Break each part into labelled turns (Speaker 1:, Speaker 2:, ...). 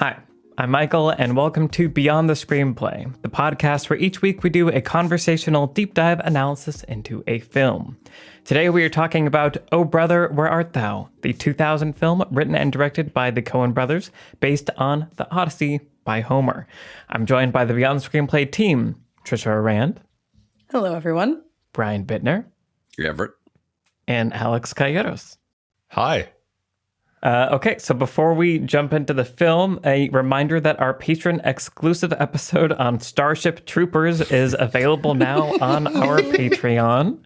Speaker 1: Hi, I'm Michael, and welcome to Beyond the Screenplay, the podcast where each week we do a conversational deep dive analysis into a film. Today we are talking about Oh Brother, Where Art Thou?, the 2000 film written and directed by the Coen Brothers, based on The Odyssey by Homer. I'm joined by the Beyond the Screenplay team, Trisha Rand.
Speaker 2: Hello, everyone.
Speaker 1: Brian Bittner.
Speaker 3: Everett.
Speaker 1: And Alex Calleros.
Speaker 4: Hi.
Speaker 1: Okay, so before we jump into the film, a reminder that our patron-exclusive episode on Starship Troopers is available now on our Patreon.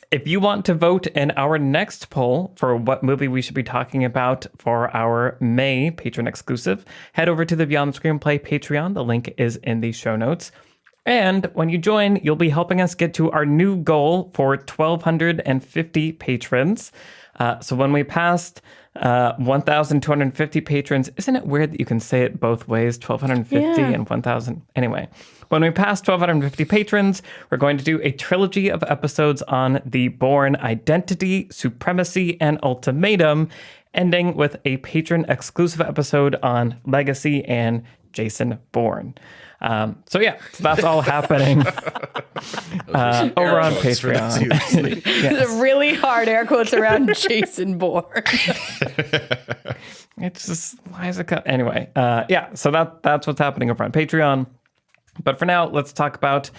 Speaker 1: If you want to vote in our next poll for what movie we should be talking about for our May patron-exclusive, head over to the Beyond the Screenplay Patreon. The link is in the show notes. And when you join, you'll be helping us get to our new goal for 1,250 patrons. So when we passed 1,250 patrons, isn't it weird that you can say it both ways, 1,250 and 1,000? Anyway, when we passed 1,250 patrons, we're going to do a trilogy of episodes on the Bourne Identity, Supremacy, and Ultimatum, ending with a patron-exclusive episode on Legacy and Jason Bourne. So that's all happening over on Patreon.
Speaker 2: Yes. Really hard air quotes around Jason Bourne.
Speaker 1: It's just, why is it cut? Anyway, so that's what's happening over on Patreon. But for now, let's talk about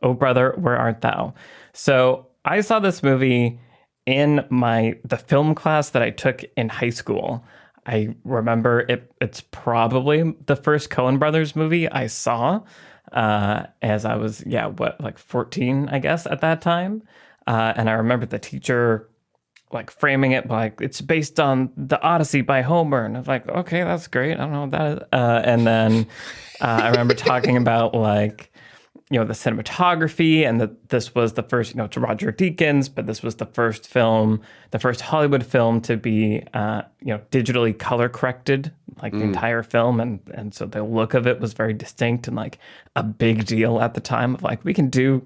Speaker 1: Oh Brother, Where Art Thou? So I saw this movie in the film class that I took in high school. I remember it's probably the first Coen Brothers movie I saw as I was, 14, I guess, at that time. And I remember the teacher framing it like it's based on The Odyssey by Homer. And I was like, okay, that's great. I don't know what that is. And then I remember talking about the cinematography, and that this was the first, to Roger Deakins, but this was the first Hollywood film to be, digitally color corrected, the entire film. And so the look of it was very distinct and a big deal at the time of we can do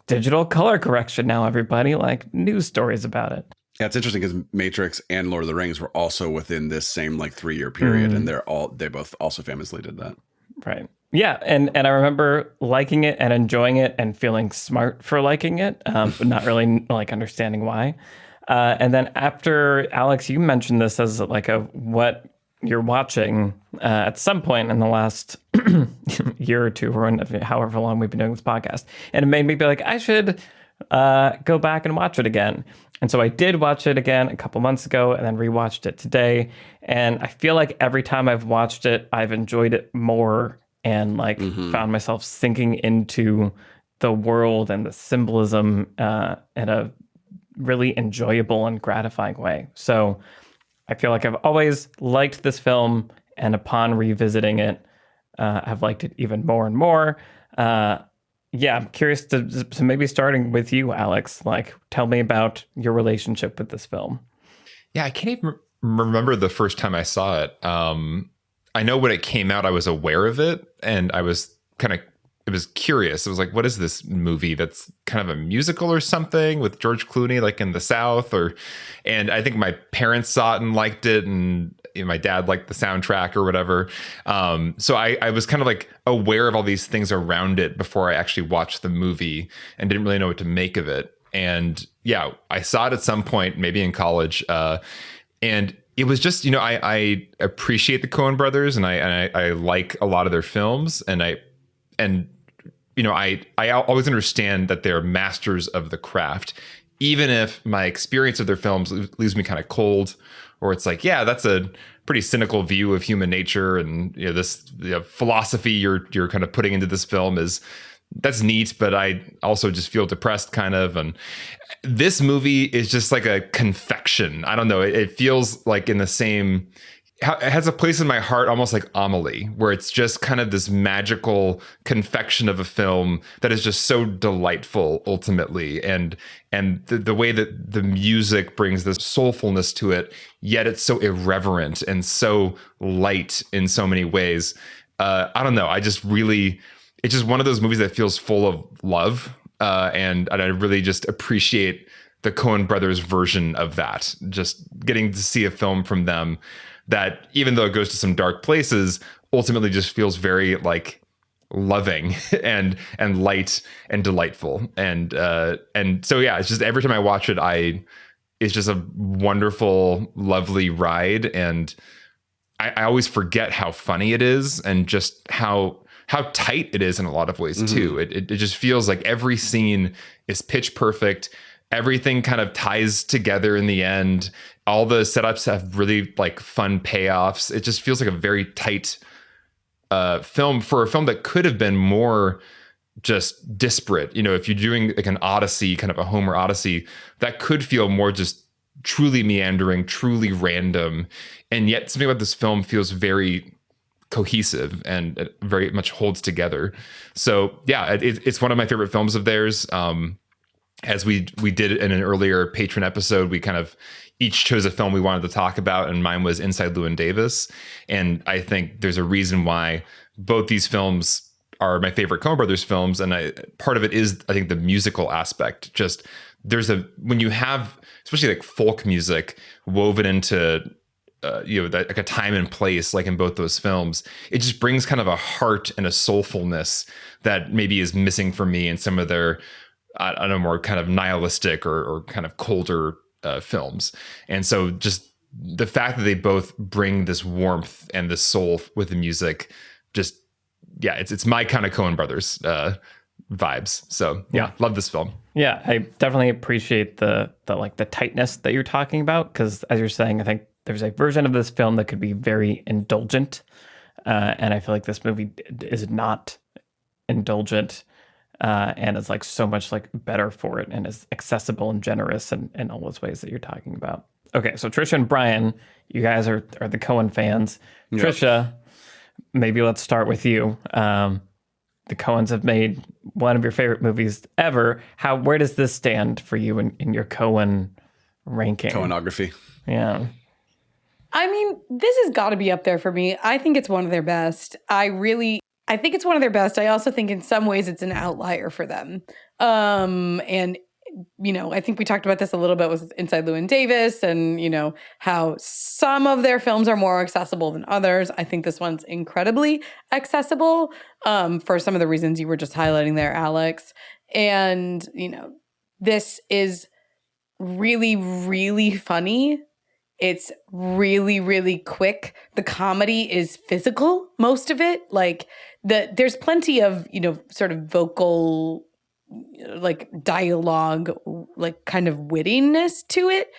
Speaker 1: digital color correction now, everybody, news stories about it.
Speaker 3: Yeah, it's interesting because Matrix and Lord of the Rings were also within this same 3-year period, and they both also famously did that.
Speaker 1: Right. Yeah, and I remember liking it and enjoying it and feeling smart for liking it, but not really understanding why. And then after, Alex, you mentioned this as what you're watching at some point in the last year or two, or however long we've been doing this podcast, and it made me be I should go back and watch it again. And so I did watch it again a couple months ago and then rewatched it today. And I feel like every time I've watched it, I've enjoyed it more and found myself sinking into the world and the symbolism in a really enjoyable and gratifying way. So I feel like I've always liked this film, and upon revisiting it, I've liked it even more and more. I'm curious to maybe starting with you, Alex, tell me about your relationship with this film.
Speaker 4: Yeah, I can't even remember the first time I saw it. I know when it came out, I was aware of it, and I was it was curious. It was what is this movie that's kind of a musical or something with George Clooney, in the South? And I think my parents saw it and liked it, and my dad liked the soundtrack or whatever. So I was kind of aware of all these things around it before I actually watched the movie and didn't really know what to make of it. And I saw it at some point, maybe in college, and it was just, I appreciate the Coen Brothers, and I like a lot of their films, and I always understand that they're masters of the craft, even if my experience of their films leaves me kind of cold, or it's that's a pretty cynical view of human nature, and this philosophy you're kind of putting into this film that's neat, but I also just feel depressed kind of. And this movie is just a confection. I don't know. It feels in the same, it has a place in my heart, almost like Amelie, where it's just kind of this magical confection of a film that is just so delightful ultimately. And the way that the music brings this soulfulness to it, yet it's so irreverent and so light in so many ways. I don't know. It's just one of those movies that feels full of love. And I really just appreciate the Coen Brothers version of that. Just getting to see a film from them that, even though it goes to some dark places, ultimately just feels very like loving and light and delightful. And so yeah, it's just every time I watch it, it's just a wonderful, lovely ride. And I always forget how funny it is and just how tight it is in a lot of ways too. It just feels like every scene is pitch perfect. Everything kind of ties together in the end. All the setups have really like fun payoffs. It just feels like a very tight film, for a film that could have been more just disparate. You know, if you're doing like an Odyssey, kind of a Homer Odyssey, that could feel more just truly meandering, truly random. And yet something about this film feels very cohesive and it very much holds together. So yeah, it's one of my favorite films of theirs. As we did in an earlier patron episode, we kind of each chose a film we wanted to talk about, and mine was Inside Llewyn Davis. And I think there's a reason why both these films are my favorite Coen Brothers films. And part of it is, I think, the musical aspect. Just when you have, especially like folk music woven into, like a time and place, like in both those films, it just brings kind of a heart and a soulfulness that maybe is missing for me in some of their, I don't know, more kind of nihilistic or kind of colder films. And so just the fact that they both bring this warmth and this soul with the music, just, yeah, it's my kind of Coen Brothers vibes. So yeah, love this film.
Speaker 1: Yeah, I definitely appreciate the tightness that you're talking about, because as you're saying, I think there's a version of this film that could be very indulgent, and I feel like this movie is not indulgent, and is like so much like better for it, and is accessible and generous in all those ways that you're talking about. Okay, so Trisha and Brian, you guys are the Coen fans. Yep. Trisha, maybe let's start with you. The Coens have made one of your favorite movies ever. Where does this stand for you in your Coen ranking?
Speaker 3: Coenography.
Speaker 1: Yeah.
Speaker 2: I mean, this has got to be up there for me. I think it's one of their best. I think it's one of their best. I also think in some ways it's an outlier for them. And, you know, I think we talked about this a little bit with Inside Llewyn Davis and, you know, how some of their films are more accessible than others. I think this one's incredibly accessible for some of the reasons you were just highlighting there, Alex. And, you know, this is really, really funny. It's really, really quick. The comedy is physical, most of it. Like, there's plenty of, you know, sort of vocal, like dialogue, like kind of wittiness to it,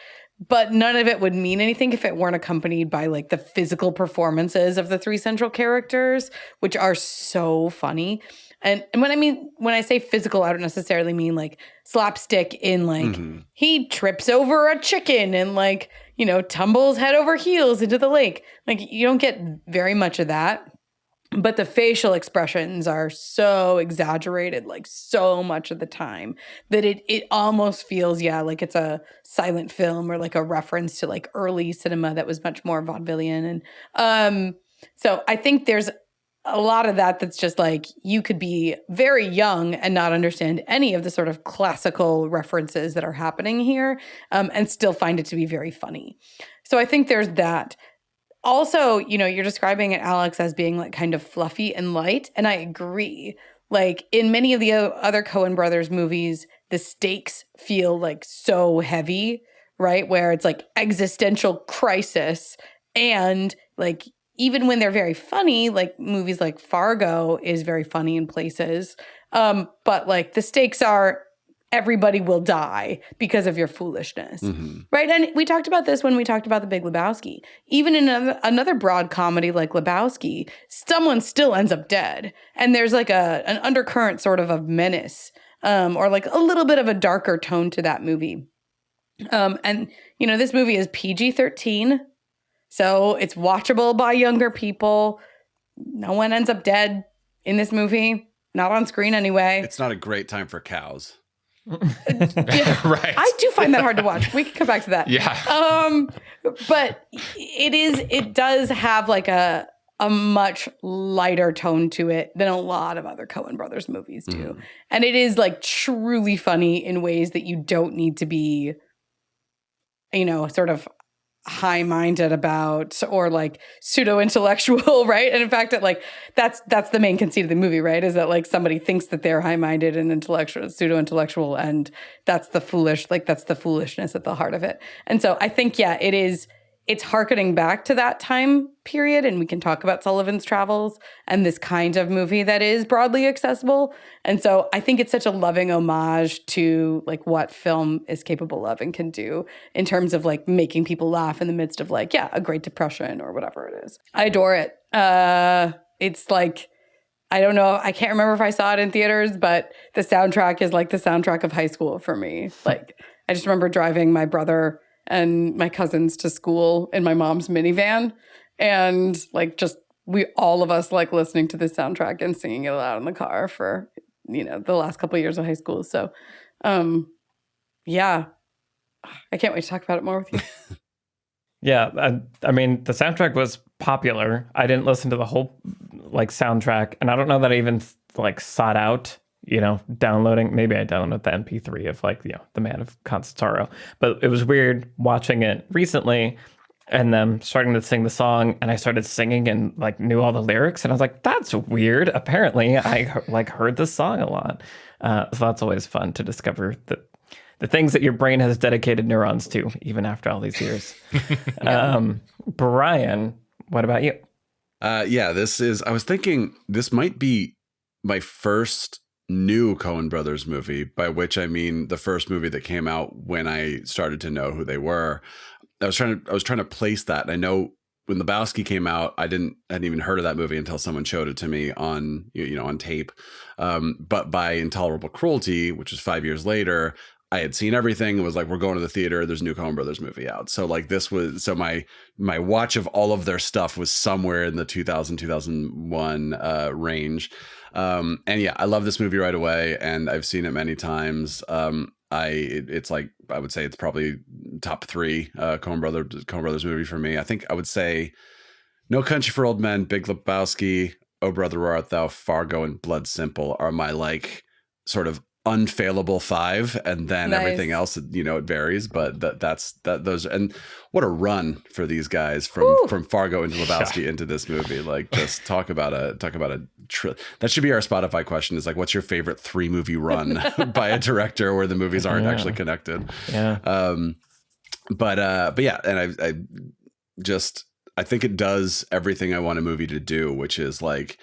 Speaker 2: but none of it would mean anything if it weren't accompanied by like the physical performances of the three central characters, which are so funny. And when I say physical, I don't necessarily mean like slapstick in like he trips over a chicken and like, you know, tumbles head over heels into the lake. Like, you don't get very much of that. But the facial expressions are so exaggerated, like so much of the time, that it almost feels, like it's a silent film or like a reference to like early cinema that was much more vaudevillian. And so I think there's a lot of that's just like, you could be very young and not understand any of the sort of classical references that are happening here, and still find it to be very funny. So I think there's that. Also, you know, you're describing it, Alex, as being like kind of fluffy and light. And I agree. Like in many of the other Coen Brothers movies, the stakes feel like so heavy, right? Where it's like existential crisis. And like, even when they're very funny, like movies like Fargo is very funny in places. But like the stakes are everybody will die because of your foolishness, right? And we talked about this when we talked about The Big Lebowski. Even in another broad comedy like Lebowski, someone still ends up dead. And there's like an undercurrent sort of menace, or like a little bit of a darker tone to that movie. And, you know, this movie is PG-13, so it's watchable by younger people. No one ends up dead in this movie, not on screen anyway.
Speaker 3: It's not a great time for cows.
Speaker 4: Right.
Speaker 2: I do find that hard to watch. We can come back to that.
Speaker 4: Yeah.
Speaker 2: But it does have like a a much lighter tone to it than a lot of other Coen Brothers movies do. And it is like truly funny in ways that you don't need to be, sort of high-minded about or like pseudo-intellectual, right? And in fact, that's the main conceit of the movie, right? Is that like somebody thinks that they're high-minded and intellectual, pseudo-intellectual, and that's the foolishness at the heart of it. And so I think, it's hearkening back to that time period, and we can talk about Sullivan's Travels and this kind of movie that is broadly accessible. And so I think it's such a loving homage to like what film is capable of and can do in terms of like making people laugh in the midst of like, a Great Depression or whatever it is. I adore it. It's like, I don't know, I can't remember if I saw it in theaters, but the soundtrack is like the soundtrack of high school for me. Like, I just remember driving my brother and my cousins to school in my mom's minivan, and like all of us like listening to this soundtrack and singing it aloud in the car for the last couple of years of high school. So I can't wait to talk about it more with you.
Speaker 1: I mean, the soundtrack was popular. I didn't listen to the whole like soundtrack, and I don't know that I even like sought out downloading. Maybe I downloaded the MP3 of like, The Man of Constant Sorrow. But it was weird watching it recently and then starting to sing the song, and I started singing and like knew all the lyrics, and I was like, that's weird. Apparently I like heard this song a lot. So that's always fun to discover the things that your brain has dedicated neurons to, even after all these years. Brian, what about you?
Speaker 3: I was thinking this might be my first new Coen Brothers movie, by which I mean the first movie that came out when I started to know who they were. I was trying to place that. And I know when Lebowski came out, I hadn't even heard of that movie until someone showed it to me on on tape. But by Intolerable Cruelty, which was 5 years later, I had seen everything and was like, we're going to the theater. There's a new Coen Brothers movie out. So like my watch of all of their stuff was somewhere in the 2001 range. I love this movie right away, and I've seen it many times. It's like, I would say it's probably top 3 Coen Brothers movie for me. I think I would say No Country for Old Men, Big Lebowski, Oh Brother Where Art Thou, Fargo, and Blood Simple are my like sort of unfailable 5, and then everything else, it varies, but those, and what a run for these guys from Fargo into Lebowski into this movie. Like, just talk about a that should be our Spotify question, is like, what's your favorite 3-movie run by a director where the movies aren't actually connected? And I think it does everything I want a movie to do, which is like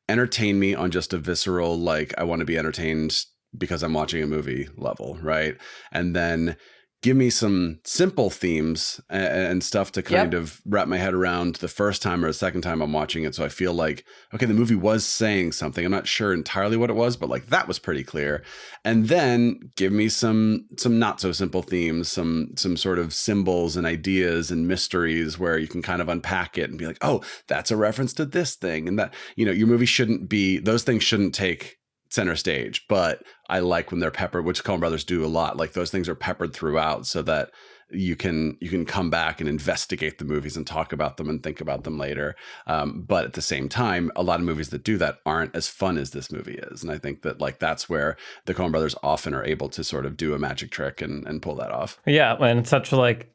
Speaker 3: entertain me on just a visceral, like, I want to be entertained because I'm watching a movie level, right? And then give me some simple themes and stuff to kind of wrap my head around the first time or the second time I'm watching it. So I feel like, okay, the movie was saying something. I'm not sure entirely what it was, but like that was pretty clear. And then give me some not so simple themes, some sort of symbols and ideas and mysteries where you can kind of unpack it and be like, oh, that's a reference to this thing. And that, your movie those things shouldn't take center stage, but I like when they're peppered, which Coen Brothers do a lot. Like, those things are peppered throughout so that you can come back and investigate the movies and talk about them and think about them later. But at the same time, a lot of movies that do that aren't as fun as this movie is. And I think that like that's where the Coen Brothers often are able to sort of do a magic trick and pull that off. Yeah,
Speaker 1: and it's such like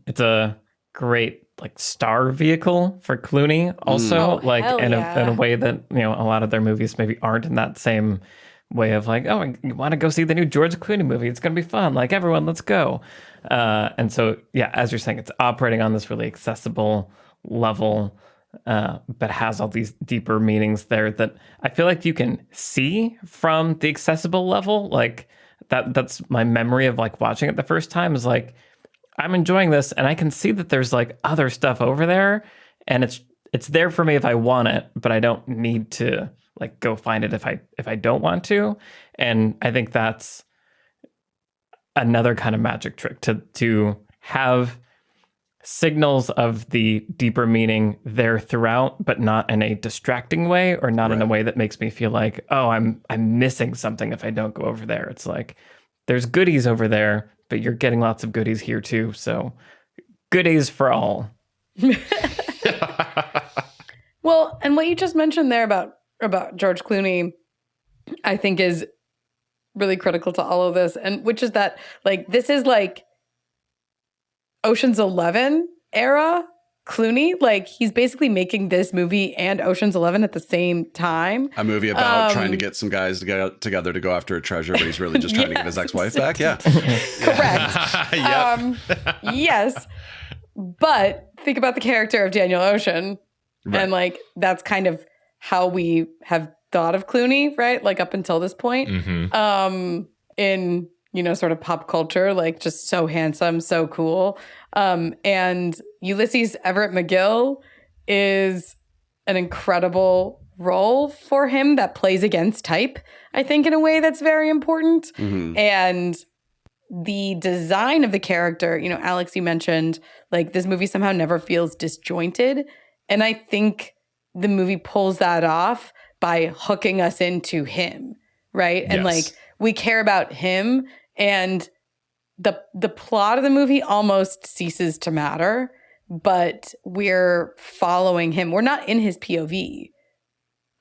Speaker 1: it's a great like star vehicle for Clooney also, in a way that a lot of their movies maybe aren't in that same way of like, oh, you want to go see the new George Clooney movie, it's gonna be fun, like everyone, let's go. And so as you're saying, it's operating on this really accessible level, but has all these deeper meanings there that I feel like you can see from the accessible level. Like that's my memory of like watching it the first time, is like, I'm enjoying this, and I can see that there's like other stuff over there, and it's there for me if I want it, but I don't need to like go find it if I don't want to. And I think that's another kind of magic trick to have signals of the deeper meaning there throughout, but not in a distracting way, or not in a way that makes me feel like, oh, I'm missing something if I don't go over there. It's like, there's goodies over there, but you're getting lots of goodies here too. So goodies for all.
Speaker 2: Well, and what you just mentioned there about George Clooney, I think is really critical to all of this, and which is that like this is like Ocean's 11 era Clooney. Like he's basically making this movie and Ocean's 11 at the same time.
Speaker 3: A movie about trying to get some guys to get together to go after a treasure, but he's really just trying to get his ex-wife back. Yeah,
Speaker 2: correct. Yes, but think about the character of Daniel Ocean, and like that's kind of how we have thought of Clooney, right? Like up until this point, in sort of pop culture, like just so handsome, so cool. And Ulysses Everett McGill is an incredible role for him that plays against type, I think, in a way that's very important. And the design of the character, Alex, you mentioned, like this movie somehow never feels disjointed. And I think the movie pulls that off by hooking us into him, right? And like we care about him, and the plot of the movie almost ceases to matter, but we're following him. We're not in his POV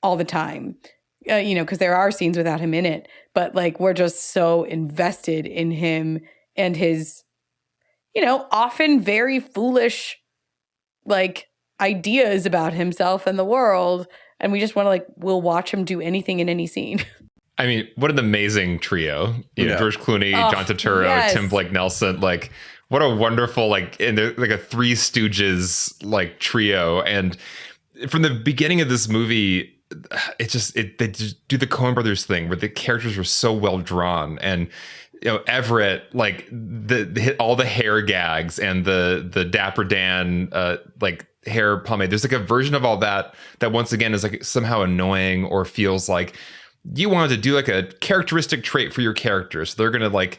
Speaker 2: all the time, because there are scenes without him in it, but like we're just so invested in him and his, often very foolish, like ideas about himself and the world. And we just want to we'll watch him do anything in any scene.
Speaker 4: I mean, what an amazing trio. George Clooney, John Turturro, Tim Blake Nelson, like what a wonderful, and they're like a Three Stooges trio. And from the beginning of this movie, they just do the Coen Brothers thing where the characters were so well drawn, and Everett, like all the hair gags and the Dapper Dan hair pomade. There's like a version of all that once again is like somehow annoying or feels like you wanted to do like a characteristic trait for your character. So they're going to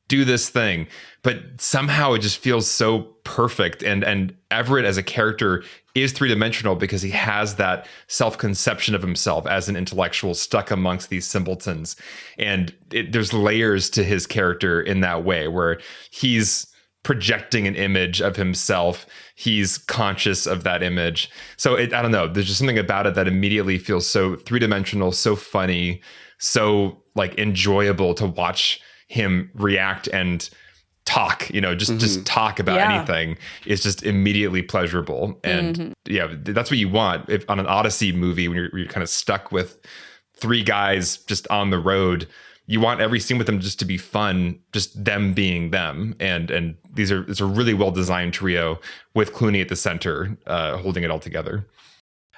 Speaker 4: do this thing, but somehow it just feels so perfect. And Everett as a character is three-dimensional because he has that self-conception of himself as an intellectual stuck amongst these simpletons. And there's layers to his character in that way where he's projecting an image of himself. He's conscious of that image. So I don't know. There's just something about it that immediately feels so three-dimensional, so funny, so enjoyable to watch him react and talk, just talk about anything is just immediately pleasurable. And that's what you want if on an Odyssey movie, when you're kind of stuck with three guys just on the road. You want every scene with them just to be fun, just them being them. And it's a really well-designed trio with Clooney at the center, holding it all together.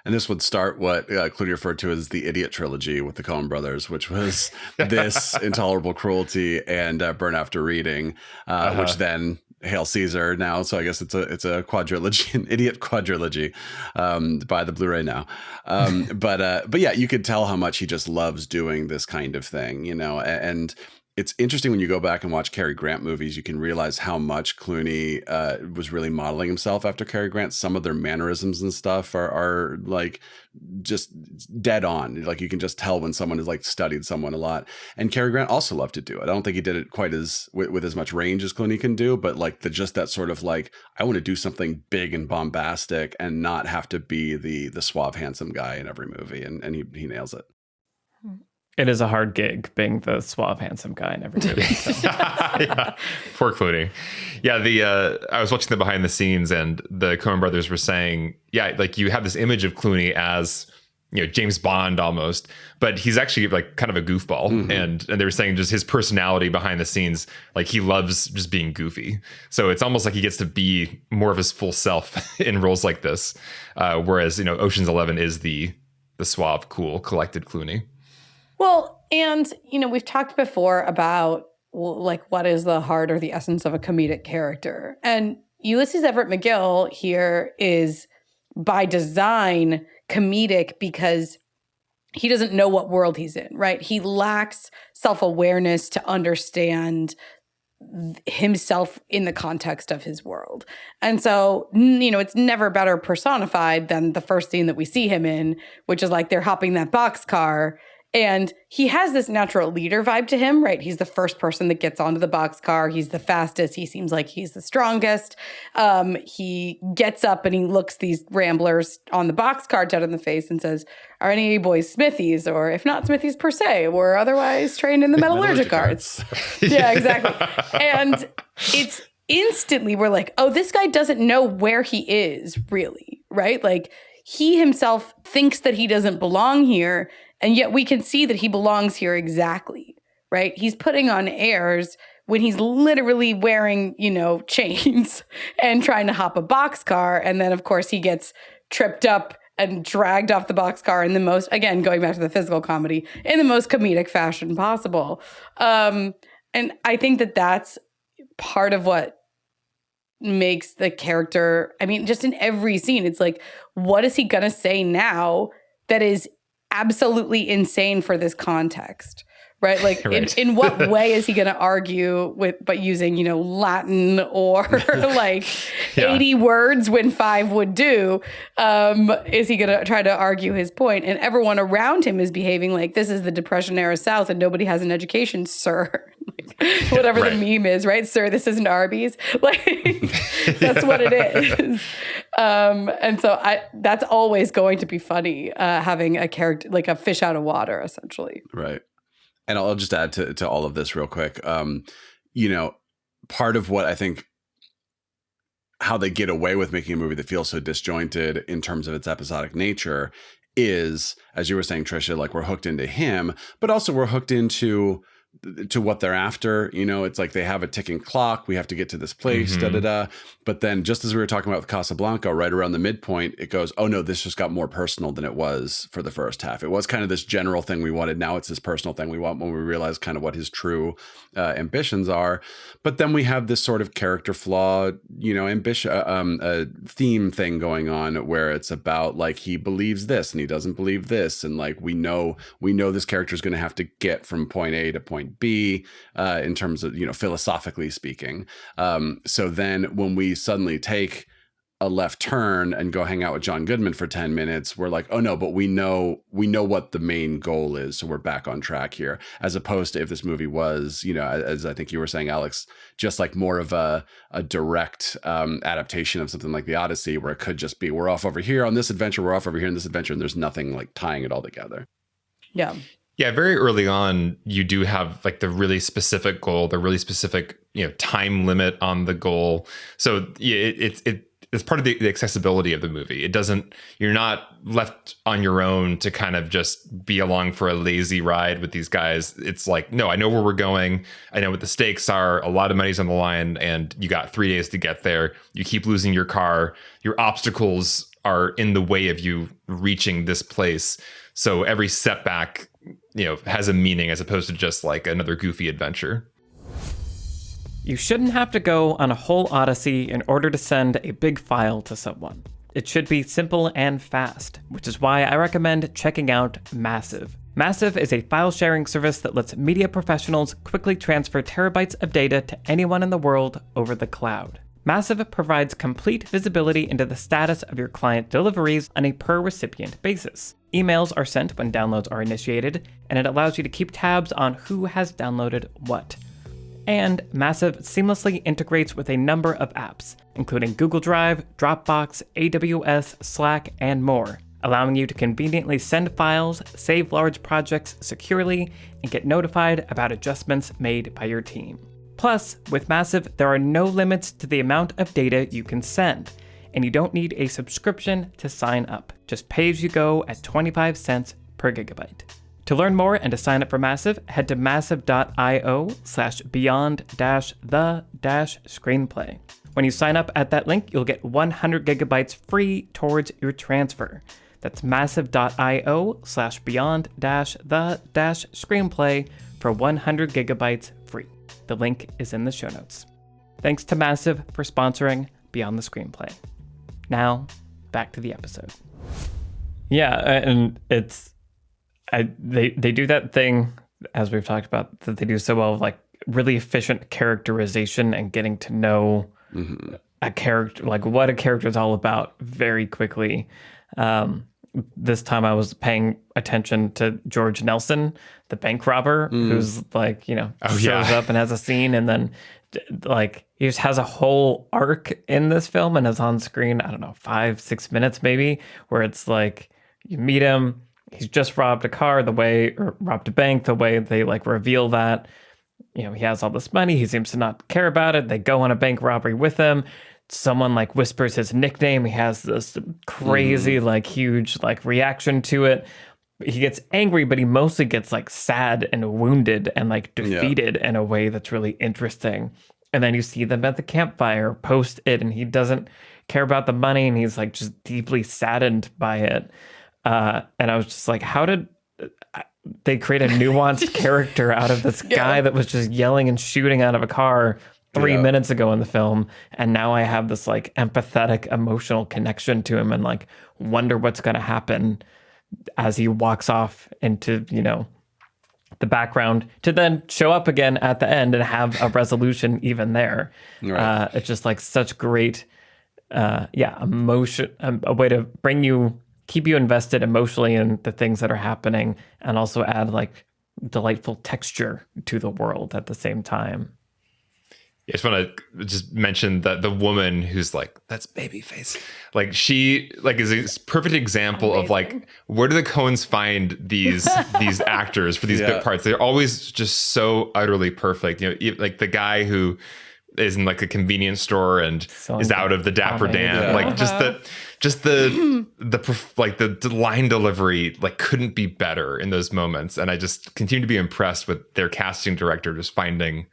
Speaker 3: And this would start what Clooney referred to as the idiot trilogy with the Coen Brothers, which was this Intolerable Cruelty and Burn After Reading, which then Hail Caesar now. So I guess it's a quadrilogy, an idiot quadrilogy, by the Blu-ray now. But yeah, you could tell how much he just loves doing this kind of thing, and it's interesting when you go back and watch Cary Grant movies, you can realize how much Clooney was really modeling himself after Cary Grant. Some of their mannerisms and stuff are just dead on. Like you can just tell when someone has studied someone a lot. And Cary Grant also loved to do it. I don't think he did it quite as with as much range as Clooney can do, but just that sort of I want to do something big and bombastic and not have to be the suave, handsome guy in every movie. And he nails it.
Speaker 1: It is a hard gig being the suave, handsome guy in every movie. So.
Speaker 4: Yeah. Poor Clooney. Yeah, I was watching the behind the scenes, and the Coen Brothers were saying, you have this image of Clooney as James Bond almost, but he's actually kind of a goofball. Mm-hmm. And they were saying just his personality behind the scenes, he loves just being goofy. So it's almost like he gets to be more of his full self in roles like this, whereas Ocean's 11 is the suave, cool, collected Clooney.
Speaker 2: Well, and, we've talked before about what is the heart or the essence of a comedic character. And Ulysses Everett McGill here is by design comedic because he doesn't know what world he's in, right? He lacks self-awareness to understand himself in the context of his world. And so, it's never better personified than the first scene that we see him in, which is they're hopping that boxcar And he has this natural leader vibe to him, right? He's the first person that gets onto the boxcar. He's the fastest. He seems like he's the strongest. He gets up and he looks these ramblers on the boxcar dead in the face and says, "Are any of you boys smithies? Or if not smithies per se, we're otherwise trained in the metallurgic arts." Yeah, exactly. And it's instantly, we're like, oh, this guy doesn't know where he is really, right? Like, he himself thinks that he doesn't belong here, and yet we can see that he belongs here exactly, right? He's putting on airs when he's literally wearing, chains and trying to hop a boxcar. And then, of course, he gets tripped up and dragged off the boxcar in the most, again, going back to the physical comedy, in the most comedic fashion possible. And I think that that's part of what makes the character, just in every scene, it's like, what is he going to say now that is absolutely insane for this context, right? Like,
Speaker 4: Right.
Speaker 2: in what way is he going to argue but using, Latin or like 80 words when 5 would do? Is he going to try to argue his point? And everyone around him is behaving like this is the Depression era South and nobody has an education, sir. Like, whatever the meme is, right? Sir, this isn't Arby's. Like, that's what it is. And so that's always going to be funny, having a character like a fish out of water, essentially.
Speaker 3: Right. And I'll just add to all of this real quick. Part of what I think how they get away with making a movie that feels so disjointed in terms of its episodic nature is, as you were saying, Trisha, like we're hooked into him, but also we're hooked into what they're after. It's like they have a ticking clock. We have to get to this place, But then just as we were talking about with Casablanca, right around the midpoint, it goes, oh no, this just got more personal than it was for the first half. It was kind of this general thing we wanted. Now it's this personal thing we want when we realize kind of what his true ambitions are. But then we have this sort of character flaw, ambition, theme thing going on where it's about like, he believes this and he doesn't believe this. And like, we know this character is going to have to get from point A to point B in terms of, philosophically speaking. So then when we suddenly take a left turn and go hang out with John Goodman for 10 minutes, we're like, oh no, but we know what the main goal is. So we're back on track here, as opposed to if this movie was, as I think you were saying, Alex, just like more of a direct adaptation of something like The Odyssey, where it could just be, we're off over here on this adventure, we're off over here in this adventure, and there's nothing like tying it all together.
Speaker 2: Yeah.
Speaker 4: Yeah, very early on, you do have like the really specific goal, the really specific, time limit on the goal. So it's part of the accessibility of the movie. You're not left on your own to kind of just be along for a lazy ride with these guys. It's like, no, I know where we're going. I know what the stakes are. A lot of money's on the line, and you got 3 days to get there. You keep losing your car. Your obstacles are in the way of you reaching this place. So every setback, has a meaning as opposed to just like another goofy adventure.
Speaker 1: You shouldn't have to go on a whole odyssey in order to send a big file to someone. It should be simple and fast, which is why I recommend checking out Massive. Massive is a file sharing service that lets media professionals quickly transfer terabytes of data to anyone in the world over the cloud. Massive provides complete visibility into the status of your client deliveries on a per-recipient basis. Emails are sent when downloads are initiated, and it allows you to keep tabs on who has downloaded what. And Massive seamlessly integrates with a number of apps, including Google Drive, Dropbox, AWS, Slack, and more, allowing you to conveniently send files, save large projects securely, and get notified about adjustments made by your team. Plus, with Massive, there are no limits to the amount of data you can send, and you don't need a subscription to sign up. Just pay as you go at 25 cents per gigabyte. To learn more and to sign up for Massive, head to massive.io/beyond-the-screenplay. When you sign up at that link, you'll get 100 gigabytes free towards your transfer. That's massive.io/beyond-the-screenplay for 100 gigabytes free. The link is in the show notes. Thanks to Massive for sponsoring Beyond the Screenplay. Now, back to the episode. Yeah, and they do that thing, as we've talked about, that they do so well, of like really efficient characterization and getting to know a character, like what a character is all about very quickly. this time I was paying attention to George Nelson, the bank robber, who's like, shows up and has a scene, and then like he just has a whole arc in this film and is on screen, I don't know, 5-6 minutes maybe, where it's like you meet him, he's just robbed a car, or robbed a bank, the way they like reveal that, he has all this money, he seems to not care about it. They go on a bank robbery with him. Someone like whispers his nickname. He has this crazy, like huge, like reaction to it. He gets angry, but he mostly gets like sad and wounded and like defeated in a way that's really interesting. And then you see them at the campfire post it, and he doesn't care about the money, and he's like just deeply saddened by it. And I was just like, how did they create a nuanced character out of this guy that was just yelling and shooting out of a car 3 minutes ago in the film, and now I have this like empathetic, emotional connection to him, and like wonder what's going to happen as he walks off into the background to then show up again at the end and have a resolution even there. Right. It's just like such great, emotion, a way to keep you invested emotionally in the things that are happening, and also add like delightful texture to the world at the same time.
Speaker 4: I just want to just mention that the woman who's like, that's Babyface. Like she like is a perfect example of like, where do the Coens find these actors for these bit parts? They're always just so utterly perfect. Like the guy who is in like a convenience store and is out of the Dapper Dan. Like just the line delivery like couldn't be better in those moments. And I just continue to be impressed with their casting director just finding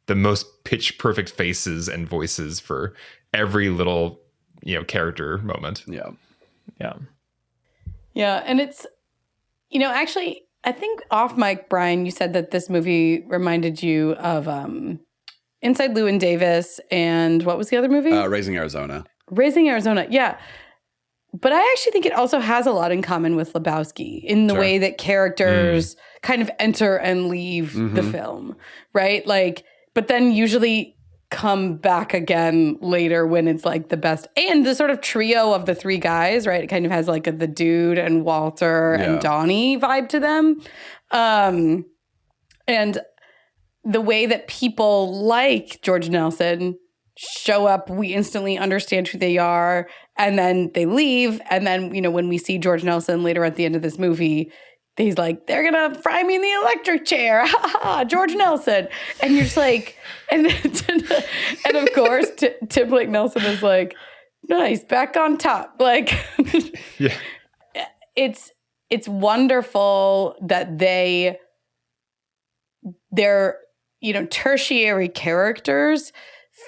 Speaker 4: the most pitch perfect faces and voices for every little, character moment.
Speaker 3: Yeah.
Speaker 2: And it's, actually, I think off mic, Brian, you said that this movie reminded you of Inside Llewyn Davis, and what was the other movie?
Speaker 3: Raising Arizona.
Speaker 2: Yeah. But I actually think it also has a lot in common with Lebowski in the way that characters kind of enter and leave the film, right? Like, but then usually come back again later when it's like the best. And the sort of trio of the three guys, right? It kind of has like the dude and Walter and Donnie vibe to them. And the way that people like George Nelson show up, we instantly understand who they are, and then they leave. And then, when we see George Nelson later at the end of this movie, he's like, they're going to fry me in the electric chair. George Nelson. And you're just like, and of course, Tim Blake Nelson is like, nice, back on top. Like, it's wonderful that they're, tertiary characters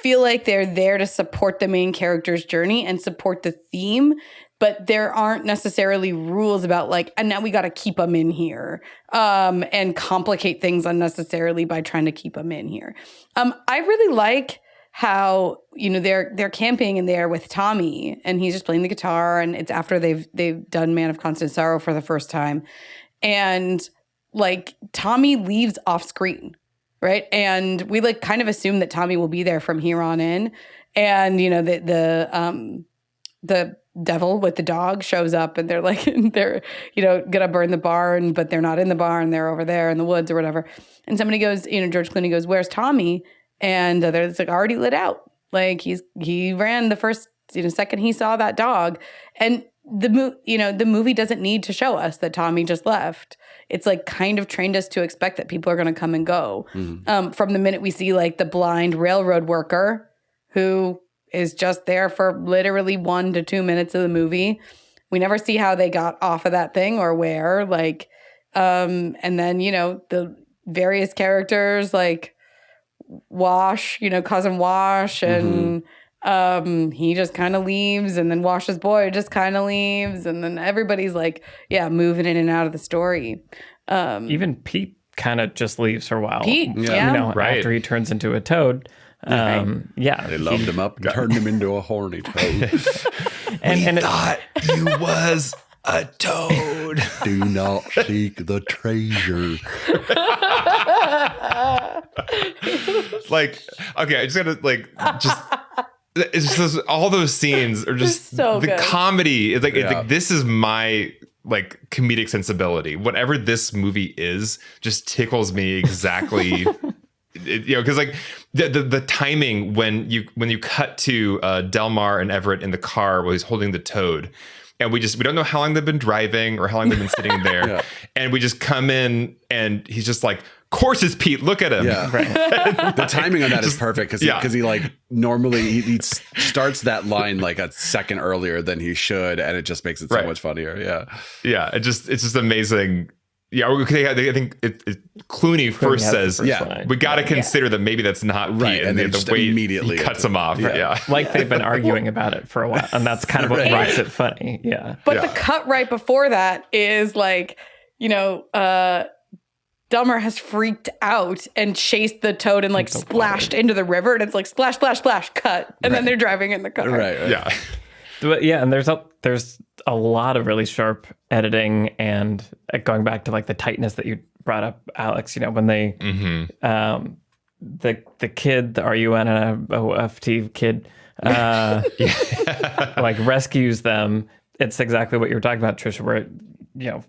Speaker 2: feel like they're there to support the main character's journey and support the theme, but there aren't necessarily rules about like, and now we got to keep them in here and complicate things unnecessarily by trying to keep them in here. I really like how, they're camping in there with Tommy, and he's just playing the guitar, and it's after they've done Man of Constant Sorrow for the first time. And like Tommy leaves off screen, right? And we like kind of assume that Tommy will be there from here on in. And, the devil with the dog shows up, and they're like, they're, gonna burn the barn, but they're not in the barn. They're over there in the woods or whatever. And somebody goes, George Clooney goes, "Where's Tommy?" And they're like, already lit out. Like he ran the first, second he saw that dog. And the movie doesn't need to show us that Tommy just left. It's like kind of trained us to expect that people are going to come and go. From the minute we see like the blind railroad worker who is just there for literally 1 to 2 minutes of the movie. We never see how they got off of that thing or where, like, and then, the various characters like Wash, cousin Wash, and he just kind of leaves, and then Wash's boy just kind of leaves, and then everybody's like, moving in and out of the story.
Speaker 1: Even Pete kind of just leaves for a while.
Speaker 2: Pete,
Speaker 1: after he turns into a toad.
Speaker 3: They loved him up and turned him into a horny toad.
Speaker 4: and thought you was a toad.
Speaker 3: Do not seek the treasure.
Speaker 4: Like, okay, I just gotta It's just all those scenes are just
Speaker 2: so
Speaker 4: the
Speaker 2: good.
Speaker 4: comedy. It's like this is my like comedic sensibility. Whatever this movie is, just tickles me exactly. Because like the timing when you cut to Delmar and Everett in the car while he's holding the toad, and we don't know how long they've been driving or how long they've been sitting there, and we just come in and he's just like, "Courses, Pete, look at him."
Speaker 3: Yeah. Right. The timing on that is perfect because he like normally he starts that line like a second earlier than he should, and it just makes it so much funnier. Yeah.
Speaker 4: It's just amazing. Yeah, okay. I think Clooney first says, we got to consider that maybe that's not Pete,
Speaker 3: right, and then
Speaker 4: the way
Speaker 3: immediately
Speaker 4: he cuts him off. Yeah.
Speaker 1: Like they've been arguing about it for a while, and that's kind of what makes it funny. Yeah,
Speaker 2: but the cut right before that is like, Delmar has freaked out and chased the toad and like splashed into the river, and it's like splash, splash, splash, cut, and then they're driving in the car.
Speaker 3: Right.
Speaker 4: Yeah.
Speaker 1: But yeah, and there's a lot of really sharp editing, and going back to like the tightness that you brought up, Alex. When they the kid, the RUNFT kid, like rescues them. It's exactly what you were talking about, Trisha, where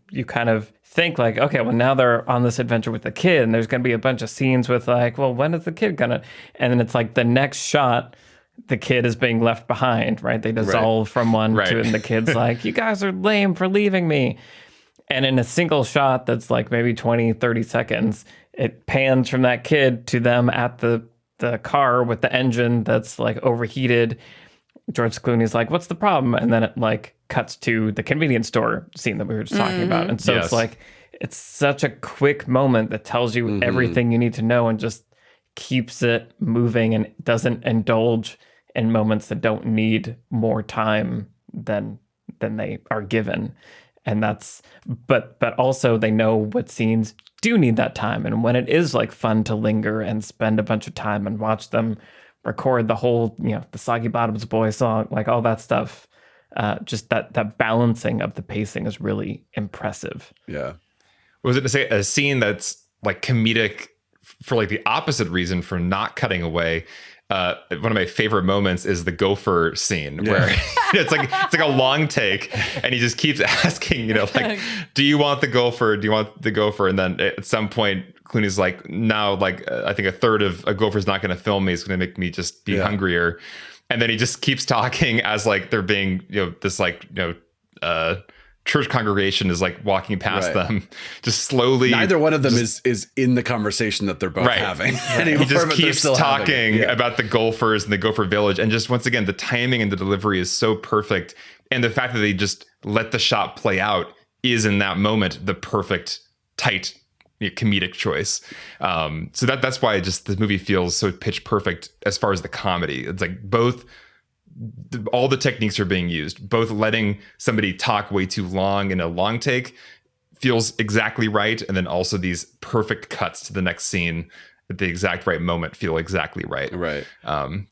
Speaker 1: you kind of think like, okay, well now they're on this adventure with the kid, and there's going to be a bunch of scenes with like, well, when is the kid gonna? And then it's like the next shot, the kid is being left behind, right? They dissolve from one to, and the kid's like, you guys are lame for leaving me. And in a single shot that's like maybe 20, 30 seconds, it pans from that kid to them at the car with the engine that's like overheated. George Clooney's like, what's the problem? And then it like cuts to the convenience store scene that we were just talking about. And so it's like, it's such a quick moment that tells you everything you need to know and just keeps it moving and doesn't indulge in moments that don't need more time than they are given. And that's, but also they know what scenes do need that time. And when it is like fun to linger and spend a bunch of time and watch them record the whole, the Soggy Bottoms Boy song, like all that stuff, just that balancing of the pacing is really impressive.
Speaker 3: Yeah.
Speaker 4: Was it to say a scene that's like comedic for like the opposite reason for not cutting away? One of my favorite moments is the gopher scene where it's like a long take, and he just keeps asking, like, do you want the gopher? Do you want the gopher? And then at some point, Clooney's like, no, like I think a third of a gopher's not going to film me. It's going to make me just be hungrier. And then he just keeps talking as like they're being, this like, church congregation is like walking past them, just slowly.
Speaker 3: Neither one of them is in the conversation that they're both having. Anymore,
Speaker 4: he just keeps talking about the Gophers and the Gopher Village, and just once again, the timing and the delivery is so perfect, and the fact that they just let the shot play out is in that moment the perfect tight comedic choice. So that's why just the movie feels so pitch perfect as far as the comedy. It's like both. All the techniques are being used. Both letting somebody talk way too long in a long take feels exactly right, and then also these perfect cuts to the next scene at the exact right moment feel exactly right.
Speaker 3: Right.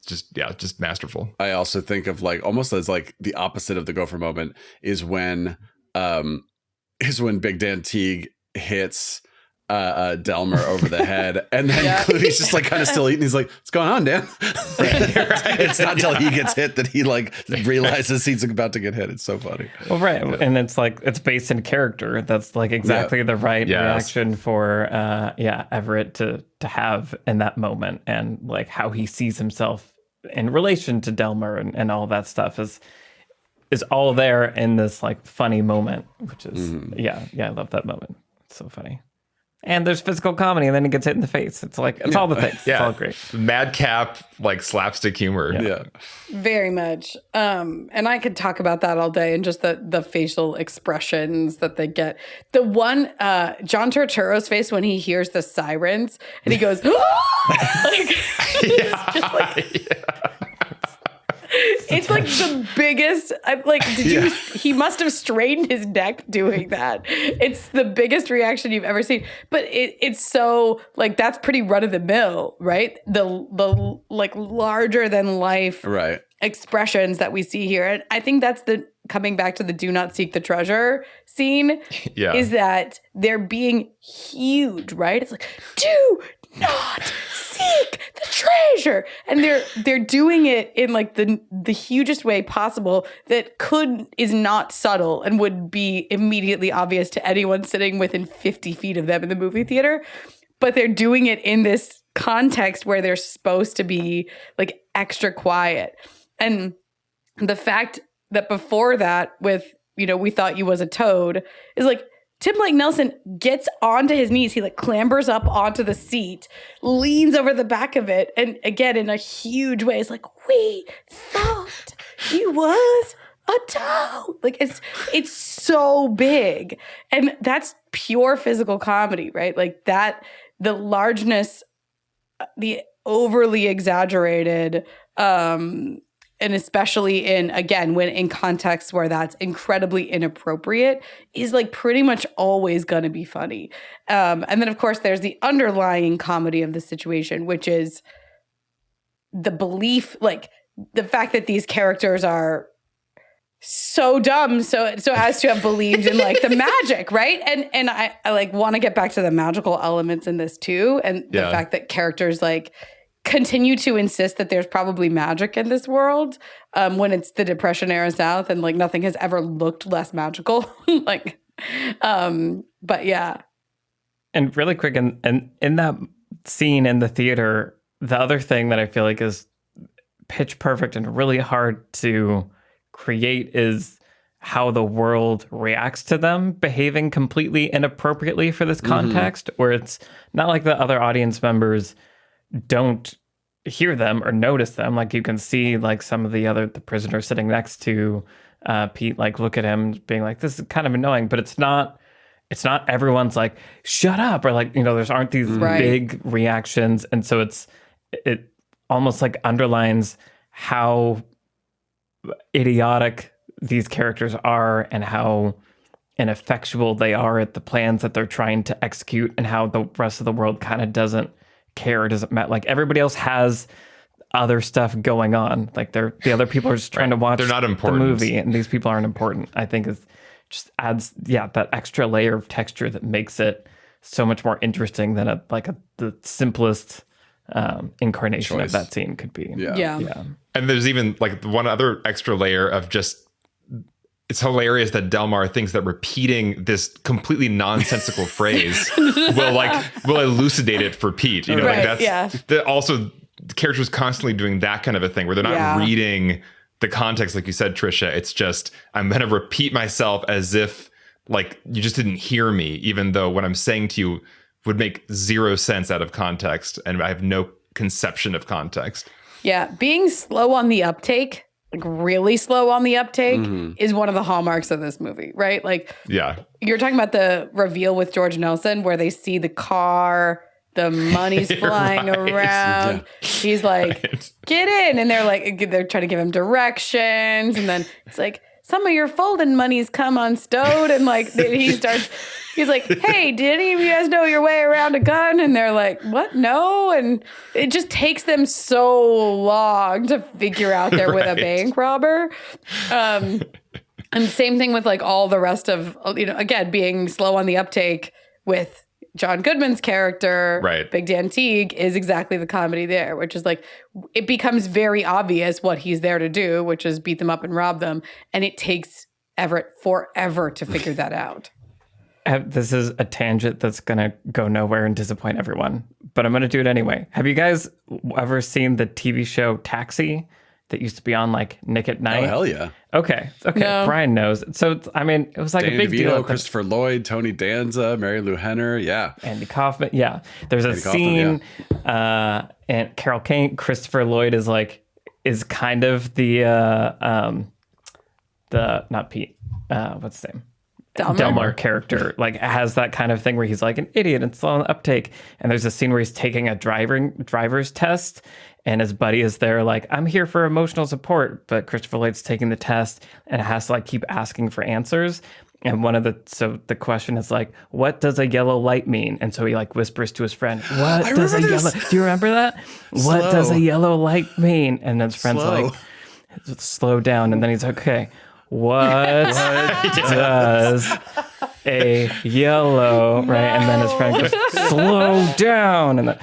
Speaker 4: Just masterful.
Speaker 3: I also think of like almost as like the opposite of the gopher moment is when Big Dan Teague hits Delmar over the head, and then Clooney's just like kind of still eating. He's like, what's going on, Dan? It's not until he gets hit that he like realizes he's about to get hit. It's so funny.
Speaker 1: Well, right. And it's like, it's based in character. That's like exactly the right reaction for Everett to have in that moment, and like how he sees himself in relation to Delmar and all that stuff is all there in this like funny moment, which is I love that moment. It's so funny. And there's physical comedy, and then he gets hit in the face. It's like, it's all the things. It's all great.
Speaker 4: Madcap, like slapstick humor.
Speaker 3: Yeah.
Speaker 2: Very much. And I could talk about that all day, and just the facial expressions that they get. The one, John Turturro's face when he hears the sirens and he goes, like, it's like the biggest. I'm like, he must have strained his neck doing that. It's the biggest reaction you've ever seen. But it's so like, that's pretty run of the mill, right? The like larger than life expressions that we see here. And I think that's the coming back to the do not seek the treasure scene is that they're being huge, right? It's like, do not seek the treasure. And they're doing it in like the hugest way possible that is not subtle and would be immediately obvious to anyone sitting within 50 feet of them in the movie theater. But they're doing it in this context where they're supposed to be like extra quiet. And the fact that before that with, We Thought You Was a Toad is like, Tim Blake Nelson gets onto his knees. He like clambers up onto the seat, leans over the back of it. And again, in a huge way, it's like, we thought he was a toad. Like it's so big. And that's pure physical comedy, right? Like that, the largeness, the overly exaggerated, and especially when in contexts where that's incredibly inappropriate, is like pretty much always going to be funny. And then, of course, there's the underlying comedy of the situation, which is the belief, like the fact that these characters are so dumb, so as to have believed in like the magic, right? And I like want to get back to the magical elements in this too, and the fact that characters like continue to insist that there's probably magic in this world when it's the Depression era South and like nothing has ever looked less magical. But yeah.
Speaker 1: And really quick, and in that scene in the theater, the other thing that I feel like is pitch perfect and really hard to create is how the world reacts to them behaving completely inappropriately for this context, where it's not like the other audience members don't hear them or notice them. Like you can see like some of the prisoners sitting next to Pete, like look at him being like, this is kind of annoying, but it's not everyone's like, shut up, or like, there aren't these big reactions. And so it almost like underlines how idiotic these characters are and how ineffectual they are at the plans that they're trying to execute, and how the rest of the world kind of doesn't care, doesn't matter. Like everybody else has other stuff going on. Like the other people are just trying to watch
Speaker 4: They're not important.
Speaker 1: The movie, and these people aren't important. I think it just adds that extra layer of texture that makes it so much more interesting than the simplest incarnation of that scene could be.
Speaker 2: Yeah.
Speaker 4: And there's even like one other extra layer of just, it's hilarious that Delmar thinks that repeating this completely nonsensical phrase will elucidate it for Pete. Also the character's constantly doing that kind of a thing where they're not reading the context, like you said, Trisha. It's just, I'm going to repeat myself as if like you just didn't hear me, even though what I'm saying to you would make zero sense out of context, and I have no conception of context.
Speaker 2: Yeah, being slow on the uptake, like really slow on the uptake, is one of the hallmarks of this movie, right? Like, you're talking about the reveal with George Nelson where they see the car, the money's flying around. Yeah. He's like, get in. And they're trying to give him directions. And then it's like, some of your folding money's come unstowed. And like, he's like, hey, did any of you guys know your way around a gun? And they're like, what? No. And it just takes them so long to figure out they're with a bank robber. And same thing with like all the rest of, again, being slow on the uptake with John Goodman's character, Big Dan Teague, is exactly the comedy there, which is like, it becomes very obvious what he's there to do, which is beat them up and rob them. And it takes Everett forever to figure that out.
Speaker 1: This is a tangent that's going to go nowhere and disappoint everyone, but I'm going to do it anyway. Have you guys ever seen the TV show Taxi that used to be on like Nick at Night?
Speaker 3: Oh, hell yeah.
Speaker 1: Okay. No. Brian knows. So, it was like
Speaker 3: Danny
Speaker 1: a big
Speaker 3: DeVito,
Speaker 1: deal.
Speaker 3: Christopher Lloyd, Tony Danza, Mary Lou Henner. Yeah.
Speaker 1: Andy Kaufman. Yeah. There's a scene, and Carol Kane, Christopher Lloyd is kind of the not Pete, what's his name? Delmar character, like has that kind of thing where he's like an idiot and slow on the uptake. And there's a scene where he's taking a driver's test, and his buddy is there like, I'm here for emotional support, but Christopher Lloyd's taking the test and has to like keep asking for answers. And the question is like, what does a yellow light mean? And so he like whispers to his friend, what does a yellow, do you remember that? What does a yellow light mean? And then his friend's like, slow down. And then he's like, okay, what does a yellow, right? And then his friend goes, slow down. And then,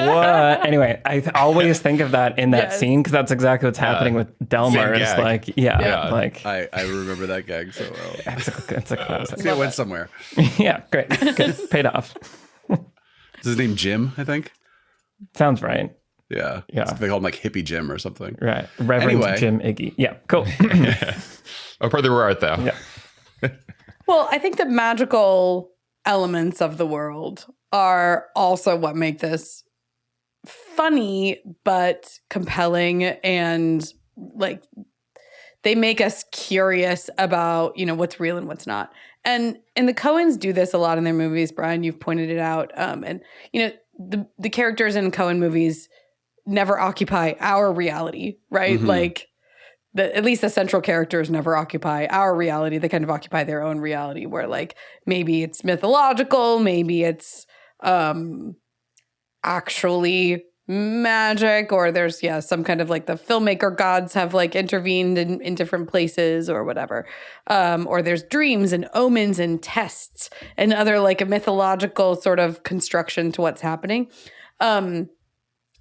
Speaker 1: what? Anyway, I always think of that in that scene because that's exactly what's happening with Delmar. It's
Speaker 4: gag.
Speaker 1: like, like
Speaker 3: I remember that gag so well.
Speaker 1: it's a classic.
Speaker 3: See, it went somewhere.
Speaker 1: Yeah, great. Good. Paid off.
Speaker 3: Is his name Jim, I think?
Speaker 1: Sounds right.
Speaker 3: Yeah.
Speaker 1: Yeah.
Speaker 3: They call him like Hippie Jim or something.
Speaker 1: Right. Reverend
Speaker 3: Anyway.
Speaker 1: Jim Iggy. Yeah, cool.
Speaker 4: Oh, brother, where art thou?
Speaker 1: Yeah.
Speaker 2: Well, I think the magical elements of the world are also what make this funny, but compelling, and like they make us curious about, what's real and what's not. And the Coens do this a lot in their movies. Brian, you've pointed it out. And the characters in Coen movies never occupy our reality, right?
Speaker 3: Mm-hmm.
Speaker 2: Like at least the central characters never occupy our reality. They kind of occupy their own reality where like maybe it's mythological, maybe it's actually magic, or there's some kind of like the filmmaker gods have like intervened in different places or whatever, or there's dreams and omens and tests and other like a mythological sort of construction to what's happening.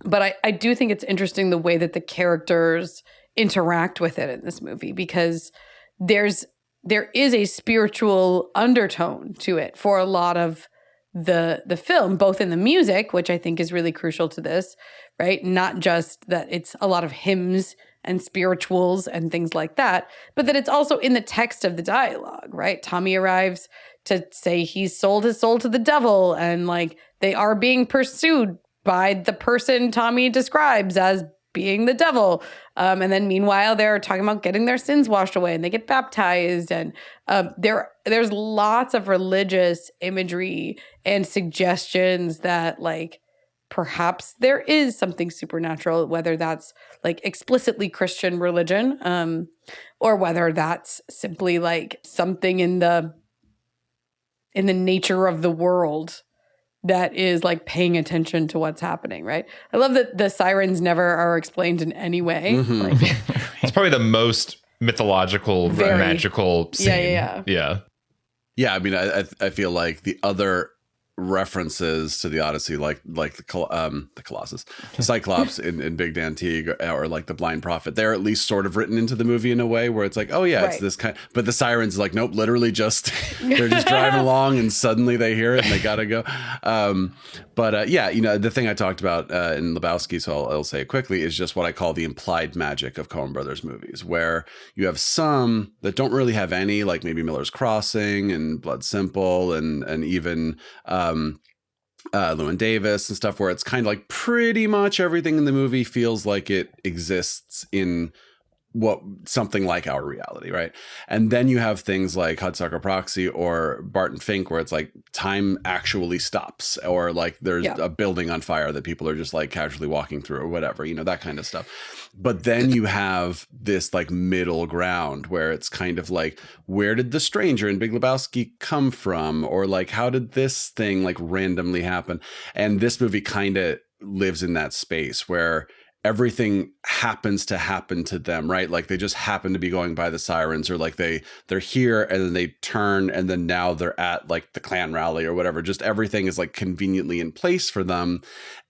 Speaker 2: But I do think it's interesting the way that the characters interact with it in this movie, because there is a spiritual undertone to it for a lot of the film, both in the music, which I think is really crucial to this, right? Not just that it's a lot of hymns and spirituals and things like that, but that it's also in the text of the dialogue, right? Tommy arrives to say he's sold his soul to the devil, and like they are being pursued by the person Tommy describes as being the devil. And then meanwhile, they're talking about getting their sins washed away and they get baptized. And there's lots of religious imagery and suggestions that like perhaps there is something supernatural, whether that's like explicitly Christian religion, or whether that's simply like something in the nature of the world that is like paying attention to what's happening, right? I love that the sirens never are explained in any way.
Speaker 3: Mm-hmm.
Speaker 2: Like,
Speaker 4: It's probably the most mythological, magical scene.
Speaker 2: Yeah.
Speaker 3: Yeah, I mean, I feel like the other references to the Odyssey, like the Colossus, the Cyclops in Big Dan Teague, or like the Blind Prophet, they're at least sort of written into the movie in a way where it's like, oh yeah, it's this kind. But the sirens, like, nope, literally just they're just driving along and suddenly they hear it and they gotta go. But the thing I talked about in Lebowski, so I'll say it quickly, is just what I call the implied magic of Coen Brothers movies, where you have some that don't really have any, like maybe Miller's Crossing and Blood Simple and even Llewyn Davis and stuff, where it's kind of like pretty much everything in the movie feels like it exists in something like our reality, right? And then you have things like Hudsucker Proxy or Barton Fink, where it's like time actually stops, or like there's a building on fire that people are just like casually walking through or whatever, that kind of stuff. But then you have this like middle ground where it's kind of like, where did the stranger in Big Lebowski come from? Or like, how did this thing like randomly happen? And this movie kind of lives in that space where everything happens to happen to them, right? Like they just happen to be going by the sirens, or like they're here and then they turn and then now they're at like the Klan rally or whatever. Just everything is like conveniently in place for them.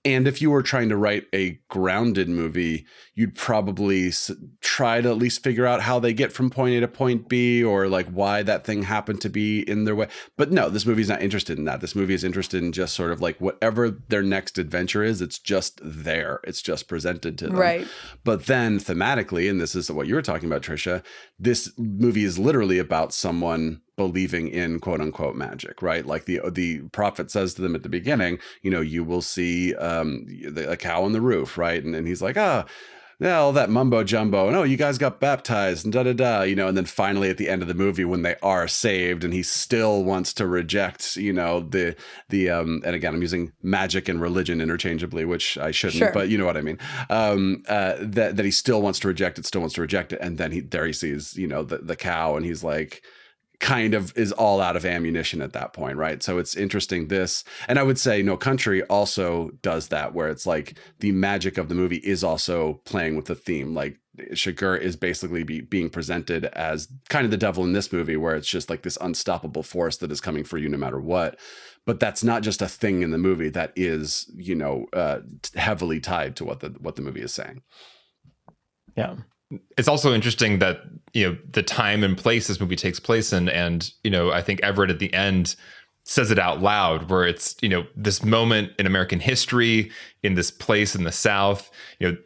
Speaker 3: And if you were trying to write a grounded movie, you'd probably try to at least figure out how they get from point A to point B, or like why that thing happened to be in their way. But no, this movie's not interested in that. This movie is interested in just sort of like whatever their next adventure is, it's just there. It's just presented to them.
Speaker 2: Right.
Speaker 3: But then thematically, and this is what you were talking about, Trisha, this movie is literally about someone believing in quote unquote magic, right? Like the prophet says to them at the beginning, you will see a cow on the roof, right? And he's like, all that mumbo jumbo, and you guys got baptized and and then finally at the end of the movie when they are saved and he still wants to reject, the and again I'm using magic and religion interchangeably, which I shouldn't, sure. But you know what I mean. That he still wants to reject it, and then he sees, the cow, and he's like, kind of is all out of ammunition at that point, right? So it's interesting this, and I would say No Country also does that, where it's like the magic of the movie is also playing with the theme. Like Chigurh is basically being presented as kind of the devil in this movie, where it's just like this unstoppable force that is coming for you no matter what. But that's not just a thing in the movie. That is, heavily tied to what the movie is saying.
Speaker 1: Yeah.
Speaker 4: It's also interesting that, the time and place this movie takes place in. And, I think Everett at the end says it out loud, where it's, this moment in American history in this place in the South.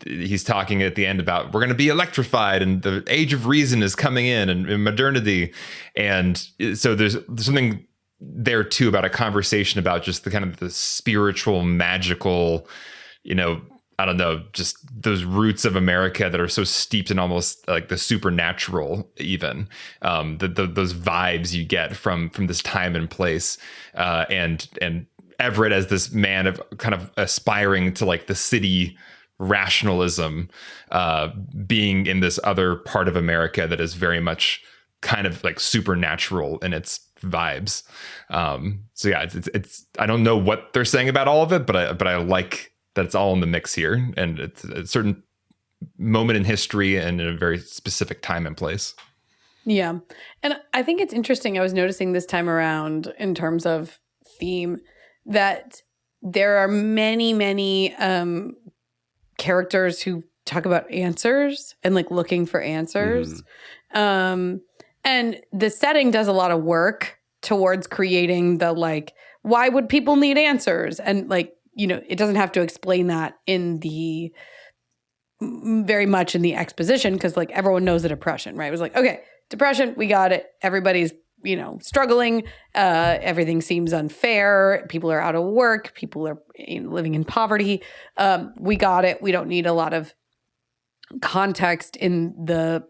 Speaker 4: He's talking at the end about we're going to be electrified and the age of reason is coming in and modernity. And so there's something there too about a conversation about just the kind of the spiritual, magical, I don't know, just those roots of America that are so steeped in almost like the supernatural, even those vibes you get from this time and place, and Everett as this man of kind of aspiring to like the city rationalism, being in this other part of America that is very much kind of like supernatural in its vibes. So yeah, it's I don't know what they're saying about all of it, but I like that it's all in the mix here, and it's a certain moment in history and in a very specific time and place.
Speaker 2: Yeah. And I think it's interesting. I was noticing this time around in terms of theme that there are many, many characters who talk about answers and like looking for answers. And the setting does a lot of work towards creating the like, why would people need answers? And like, it doesn't have to explain that in the very much in the exposition, because like everyone knows the depression, right? It was like, okay, depression, we got it. Everybody's, struggling. Everything seems unfair. People are out of work. People are living in poverty. We got it. We don't need a lot of context in the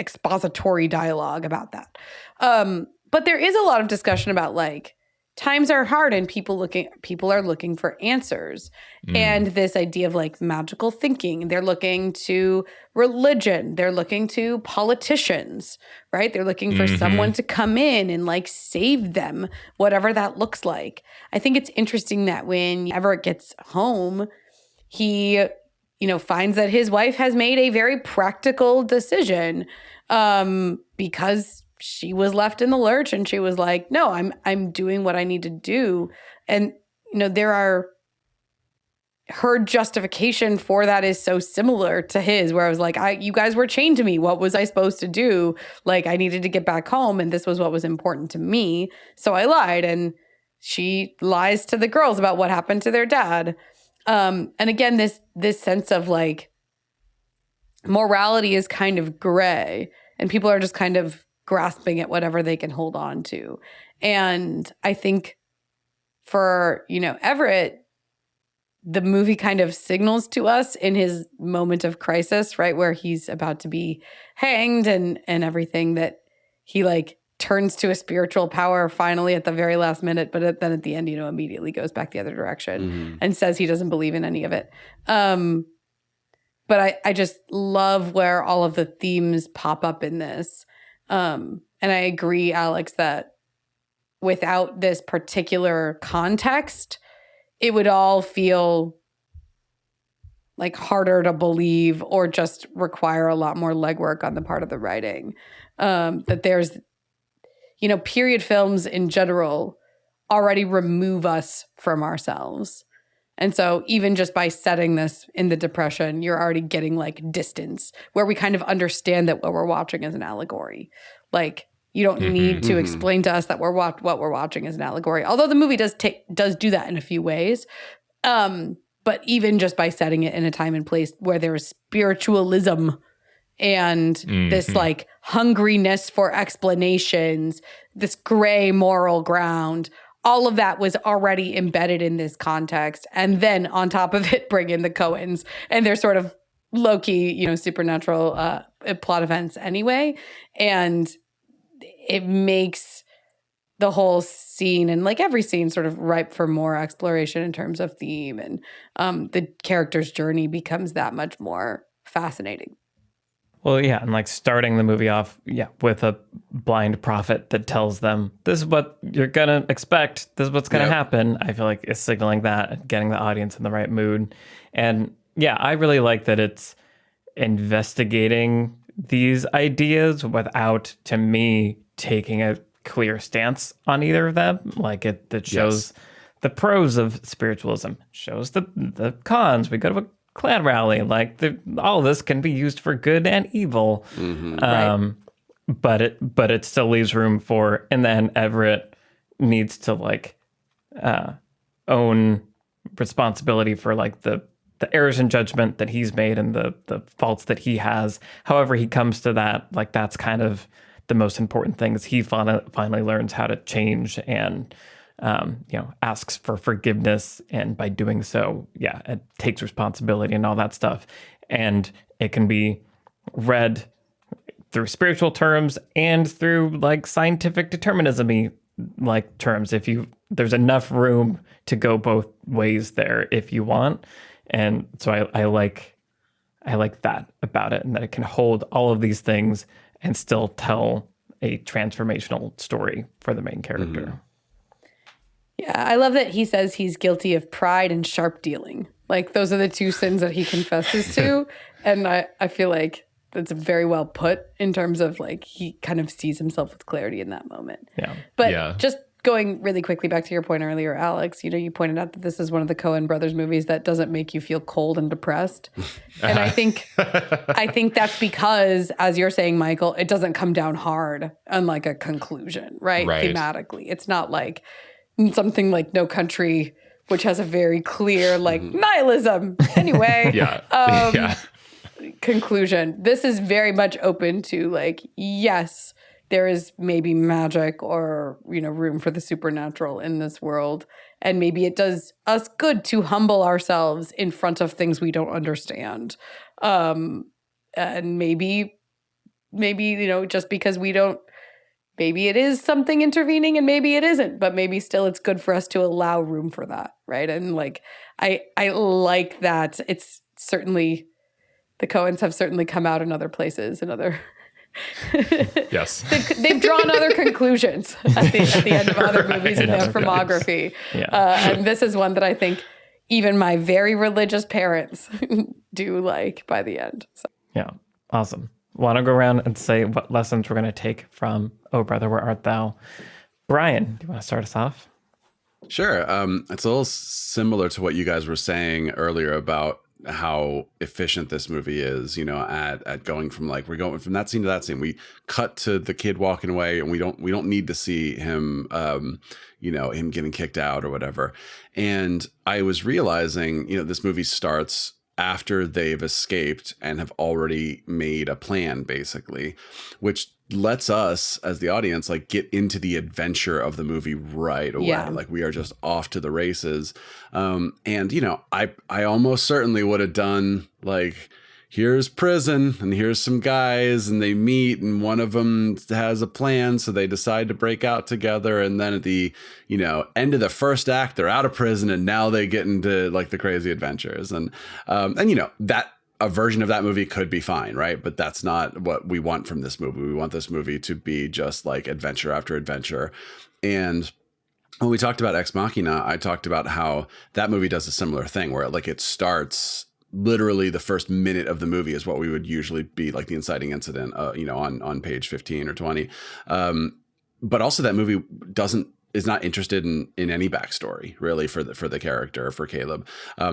Speaker 2: expository dialogue about that. But there is a lot of discussion about like, times are hard and people are looking for answers. And this idea of like magical thinking, they're looking to religion, they're looking to politicians, right? They're looking for someone to come in and like save them, whatever that looks like. I think it's interesting that when Everett gets home, he, finds that his wife has made a very practical decision, because she was left in the lurch and she was like, no, I'm doing what I need to do. And, her justification for that is so similar to his, where I was like, you guys were chained to me. What was I supposed to do? Like, I needed to get back home and this was what was important to me. So I lied. And she lies to the girls about what happened to their dad. And again, this sense of like morality is kind of gray and people are just kind of grasping at whatever they can hold on to. And I think for, Everett, the movie kind of signals to us in his moment of crisis, right, where he's about to be hanged and everything, that he like turns to a spiritual power finally at the very last minute, but then at the end, immediately goes back the other direction and says he doesn't believe in any of it. But I just love where all of the themes pop up in this. And I agree, Alex, that without this particular context, it would all feel like harder to believe or just require a lot more legwork on the part of the writing. That there's, period films in general already remove us from ourselves. And so even just by setting this in the Depression, you're already getting like distance where we kind of understand that what we're watching is an allegory. Like you don't need to explain to us that what we're watching is an allegory. Although the movie does do that in a few ways. But even just by setting it in a time and place where there's spiritualism and this like hungriness for explanations, this gray moral ground, all of that was already embedded in this context. And then on top of it, bring in the Coens and their sort of low-key, supernatural plot events anyway. And it makes the whole scene and like every scene sort of ripe for more exploration in terms of theme. And the character's journey becomes that much more fascinating.
Speaker 1: Well, yeah, and like starting the movie off, with a blind prophet that tells them, this is what you're going to expect, this is what's going to happen, I feel like is signaling that and getting the audience in the right mood. And yeah, I really like that it's investigating these ideas without, to me, taking a clear stance on either of them. Like it shows the pros of spiritualism, shows the cons. We go to a Klan rally, like all of this can be used for good and evil.
Speaker 2: Right.
Speaker 1: But it still leaves room for, and then Everett needs to like own responsibility for like the errors in judgment that he's made and the faults that he has. However he comes to that, like that's kind of the most important thing, is he finally learns how to change and asks for forgiveness, and by doing so, it takes responsibility and all that stuff. And it can be read through spiritual terms and through like scientific determinism-y like terms. There's enough room to go both ways there if you want. And so I like that about it, and that it can hold all of these things and still tell a transformational story for the main character.
Speaker 3: Mm-hmm.
Speaker 2: Yeah, I love that he says he's guilty of pride and sharp dealing. Like those are the two sins that he confesses to. And I feel like that's very well put in terms of like he kind of sees himself with clarity in that moment.
Speaker 1: Yeah.
Speaker 2: But just going really quickly back to your point earlier, Alex, you pointed out that this is one of the Coen Brothers movies that doesn't make you feel cold and depressed. And I think that's because, as you're saying, Michael, it doesn't come down hard on like a conclusion, right? Thematically. It's not like something like No Country, which has a very clear like nihilism anyway. Conclusion. This is very much open to like, yes, there is maybe magic or, room for the supernatural in this world. And maybe it does us good to humble ourselves in front of things we don't understand. And maybe, just because we don't, maybe it is something intervening and maybe it isn't, but maybe still it's good for us to allow room for that. Right. And like, I like that. It's certainly, the Coens have certainly come out in other places and other.
Speaker 4: Yes.
Speaker 2: They've drawn other conclusions at the end of other movies in their filmography. And this is one that I think even my very religious parents do like by the end. So. Yeah.
Speaker 1: Awesome. Want to go around and say what lessons we're going to take from Oh Brother, Where Art Thou? Brian, do you want to start us off?
Speaker 3: Sure. It's a little similar to what you guys were saying earlier about how efficient this movie is, at going from like, we're going from that scene to that scene. We cut to the kid walking away, and we don't need to see him, him getting kicked out or whatever. And I was realizing, this movie starts after they've escaped and have already made a plan, basically, which lets us as the audience like get into the adventure of the movie right away. Like we are just off to the races. And I almost certainly would have done like, here's prison and here's some guys and they meet and one of them has a plan, so they decide to break out together, and then at the end of the first act they're out of prison and now they get into like the crazy adventures, and that a version of that movie could be fine, right? But that's not what we want from this movie. We want this movie to be just like adventure after adventure. And when we talked about Ex Machina, I talked about how that movie does a similar thing where it starts literally the first minute of the movie is what we would usually be like the inciting incident, on page 15 or 20. But also that movie is not interested in any backstory really for the character, for Caleb.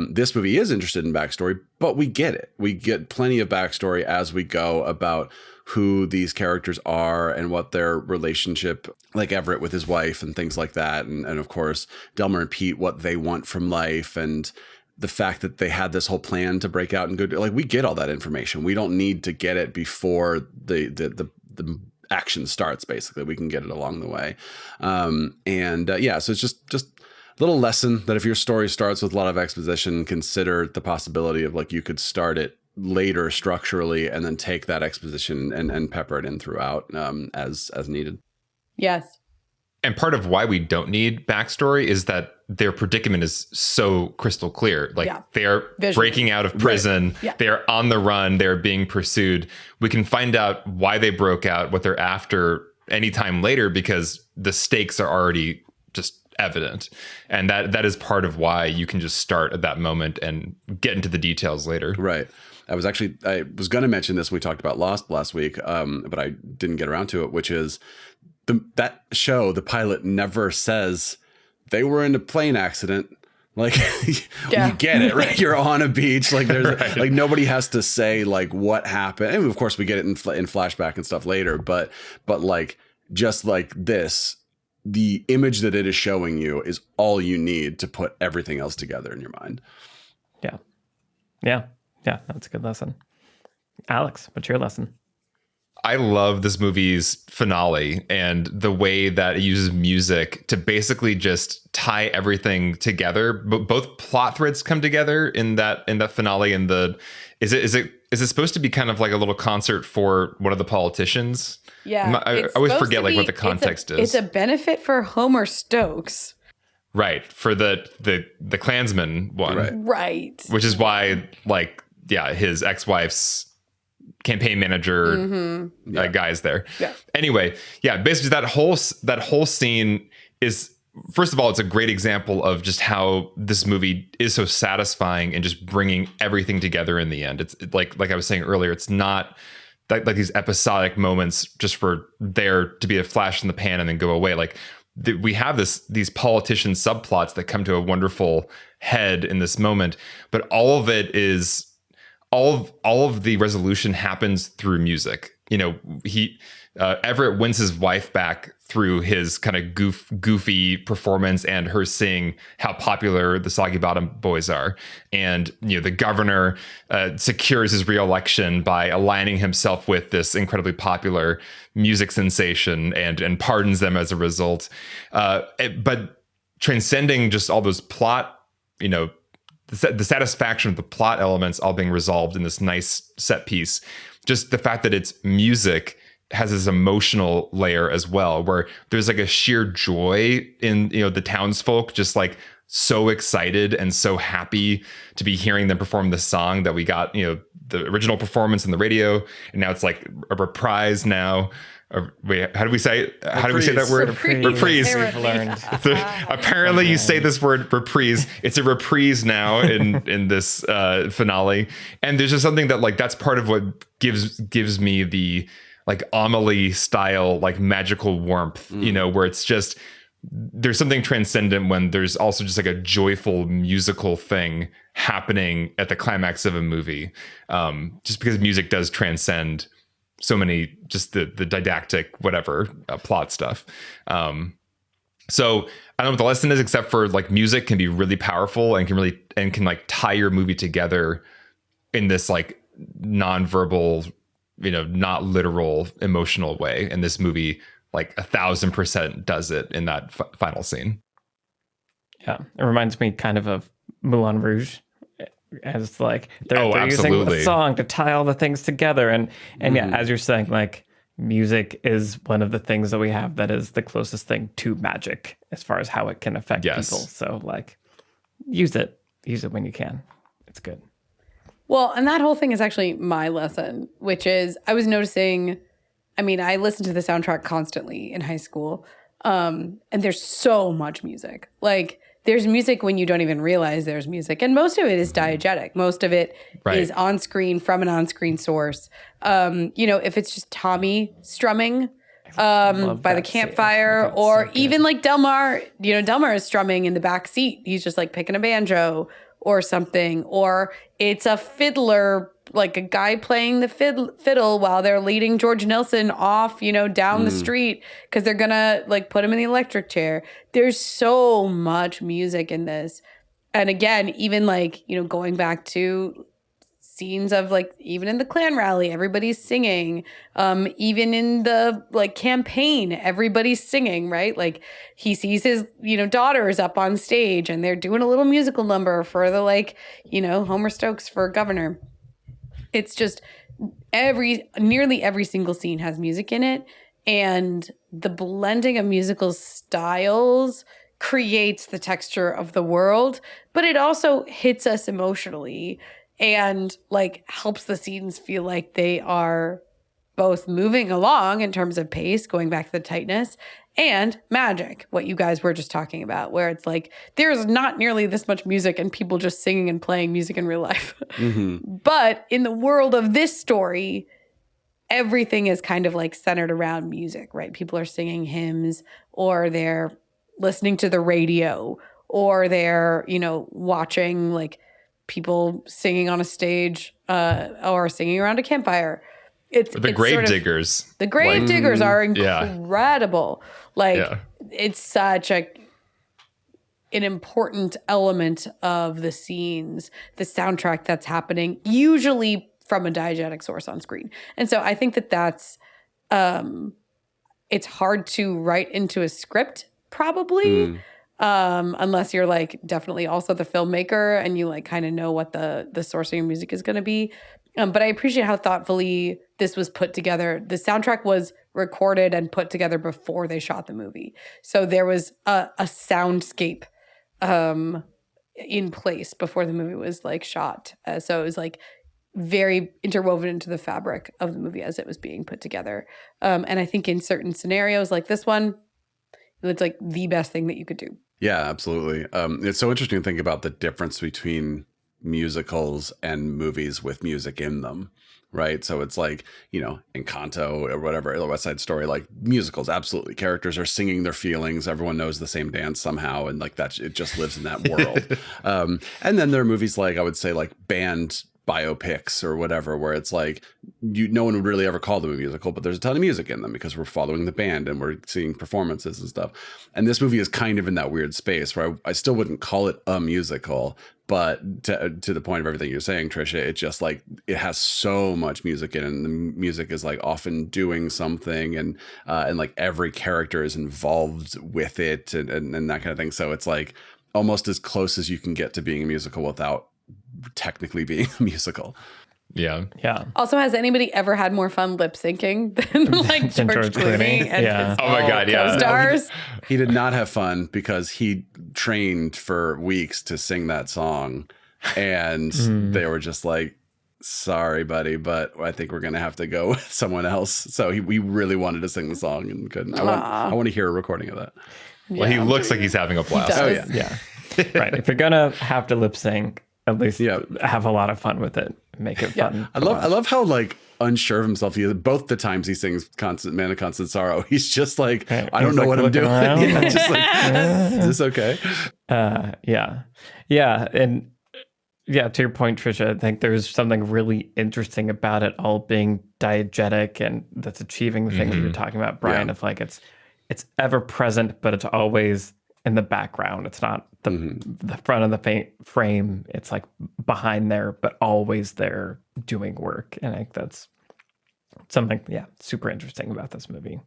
Speaker 3: This movie is interested in backstory, but we get it. We get plenty of backstory as we go about who these characters are and what their relationship, like Everett with his wife and things like that. And of course, Delmer and Pete, what they want from life, and the fact that they had this whole plan to break out and go, like, we get all that information. We don't need to get it before the action starts. Basically, we can get it along the way. So it's just a little lesson that if your story starts with a lot of exposition, consider the possibility of like you could start it later structurally and then take that exposition and pepper it in throughout as needed.
Speaker 2: Yes.
Speaker 4: And part of why we don't need backstory is that their predicament is so crystal clear. Like they're breaking out of prison. Right. Yeah. They're on the run. They're being pursued. We can find out why they broke out, what they're after anytime later, because the stakes are already just evident. And that is part of why you can just start at that moment and get into the details later.
Speaker 3: Right. I was going to mention this when we talked about Lost last week, but I didn't get around to it, which is that show, the pilot never says they were in a plane accident. Like you get it, right? You're on a beach. Like there's right. Like nobody has to say like what happened. And of course we get it in flashback and stuff later, but like just like this, the image that it is showing you is all you need to put everything else together in your mind.
Speaker 1: Yeah. That's a good lesson. Alex, what's your lesson?
Speaker 4: I love this movie's finale and the way that it uses music to basically just tie everything together. But both plot threads come together in that finale. And is it supposed to be kind of like a little concert for one of the politicians?
Speaker 2: Yeah,
Speaker 4: I always forget like what the context is.
Speaker 2: It's a benefit for Homer Stokes.
Speaker 4: Right, for the Klansman one.
Speaker 2: Right.
Speaker 4: Which is why his ex-wife's campaign manager guy is there. Yeah. Anyway, basically that whole scene is, first of all, it's a great example of just how this movie is so satisfying and just bringing everything together in the end. It's like I was saying earlier, it's not like these episodic moments just for there to be a flash in the pan and then go away. Like we have these politician subplots that come to a wonderful head in this moment, but all of it is all of the resolution happens through music. You know, Everett wins his wife back through his kind of goofy performance and her seeing how popular the Soggy Bottom Boys are. And, the governor secures his reelection by aligning himself with this incredibly popular music sensation and pardons them as a result. But transcending just all those plot, the satisfaction of the plot elements all being resolved in this nice set piece, just the fact that it's music has this emotional layer as well, where there's like a sheer joy in, the townsfolk just like so excited and so happy to be hearing them perform this song that we got, the original performance on the radio. And now it's like a reprise now. Wait, how do we say that word? Reprise.
Speaker 1: We've learned.
Speaker 4: Apparently you say this word reprise. It's a reprise now in this finale. And there's just something that like, that's part of what gives me the like Amelie style, like magical warmth, where it's just, there's something transcendent when there's also just like a joyful musical thing happening at the climax of a movie. Just because music does transcend so many, just the didactic, whatever, plot stuff. So I don't know what the lesson is, except for like music can be really powerful and can like tie your movie together in this like nonverbal, not literal emotional way. And this movie like 1,000% does it in that final scene.
Speaker 1: Yeah. It reminds me kind of Moulin Rouge. As like they're using the song to tie all the things together, and yeah, as you're saying, like music is one of the things that we have that is the closest thing to magic as far as how it can affect people. So like use it when you can. It's good.
Speaker 2: Well, and that whole thing is actually my lesson, which is I was noticing, I listened to the soundtrack constantly in high school, and there's so much music. Like there's music when you don't even realize there's music. And most of it is diegetic. Most of it is on screen from an on-screen source. If it's just Tommy strumming by the campfire, or even like Delmar, Delmar is strumming in the back seat. He's just like picking a banjo or something. Or it's a fiddler, like a guy playing the fiddle while they're leading George Nelson off, down the street because they're gonna like put him in the electric chair. There's so much music in this. And again, even like, going back to scenes of like, even in the Klan rally, everybody's singing. Even in the like campaign, everybody's singing, right? Like he sees his, daughters up on stage and they're doing a little musical number for the like, Homer Stokes for governor. It's just nearly every single scene has music in it. And the blending of musical styles creates the texture of the world, but it also hits us emotionally and like helps the scenes feel like they are both moving along in terms of pace, going back to the tightness, And magic, what you guys were just talking about, where it's like there's not nearly this much music and people just singing and playing music in real life. But in the world of this story, everything is kind of like centered around music, right? People are singing hymns, or they're listening to the radio, or they're, watching like people singing on a stage or singing around a campfire. It's
Speaker 4: grave diggers.
Speaker 2: The grave diggers are incredible. It's such an important element of the scenes, the soundtrack that's happening, usually from a diegetic source on screen. And so I think that's it's hard to write into a script, probably, unless you're like definitely also the filmmaker and you like kind of know what the source of your music is going to be. But I appreciate how thoughtfully this was put together. The soundtrack was recorded and put together before they shot the movie. So there was a soundscape in place before the movie was like shot. So it was like very interwoven into the fabric of the movie as it was being put together. And I think in certain scenarios like this one, it's like the best thing that you could do.
Speaker 3: Yeah, absolutely. It's so interesting to think about the difference between musicals and movies with music in them, right? So it's like, Encanto or whatever, the West Side Story, like musicals, absolutely. Characters are singing their feelings. Everyone knows the same dance somehow. And like that, it just lives in that world. And then there are movies like, I would say like band biopics or whatever, where it's like no one would really ever call them a musical, but there's a ton of music in them because we're following the band and we're seeing performances and stuff. And this movie is kind of in that weird space where I still wouldn't call it a musical, but to the point of everything you're saying, Trisha, it's just like it has so much music in it, and the music is like often doing something, and like every character is involved with it and that kind of thing. So it's like almost as close as you can get to being a musical without technically being a musical.
Speaker 1: Yeah.
Speaker 2: Also, has anybody ever had more fun lip syncing than like George Clooney and his
Speaker 4: oh my God, yeah.
Speaker 2: co-stars?
Speaker 3: He did not have fun because he trained for weeks to sing that song, and they were just like, sorry, buddy, but I think we're going to have to go with someone else. So we really wanted to sing the song and couldn't. I want to hear a recording of that.
Speaker 4: Well, he looks like he's having a blast.
Speaker 3: Oh, yeah.
Speaker 1: Yeah. Right. If you're going to have to lip sync, at least have a lot of fun with it. Make it fun.
Speaker 3: I love how like unsure of himself he is. Both the times he sings "Man of Constant Sorrow," he's just like, I don't know what I'm doing. Yeah, just like, is this okay?
Speaker 1: Yeah, and to your point, Trisha, I think there's something really interesting about it all being diegetic, and that's achieving the thing that you're talking about, Brian. Of like it's ever present, but it's always in the background. It's not the front of the frame. It's like behind there, but always there doing work. And I think that's something, super interesting about this movie.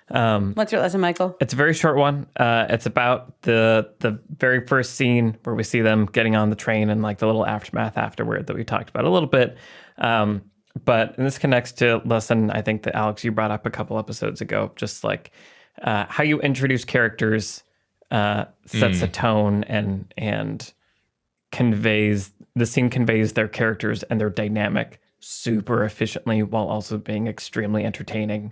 Speaker 2: What's your lesson, Michael?
Speaker 1: It's a very short one. It's about the very first scene where we see them getting on the train and like the little aftermath afterward that we talked about a little bit. But this connects to a lesson I think that Alex, you brought up a couple episodes ago, just like how you introduce characters sets a tone and conveys their characters and their dynamic super efficiently while also being extremely entertaining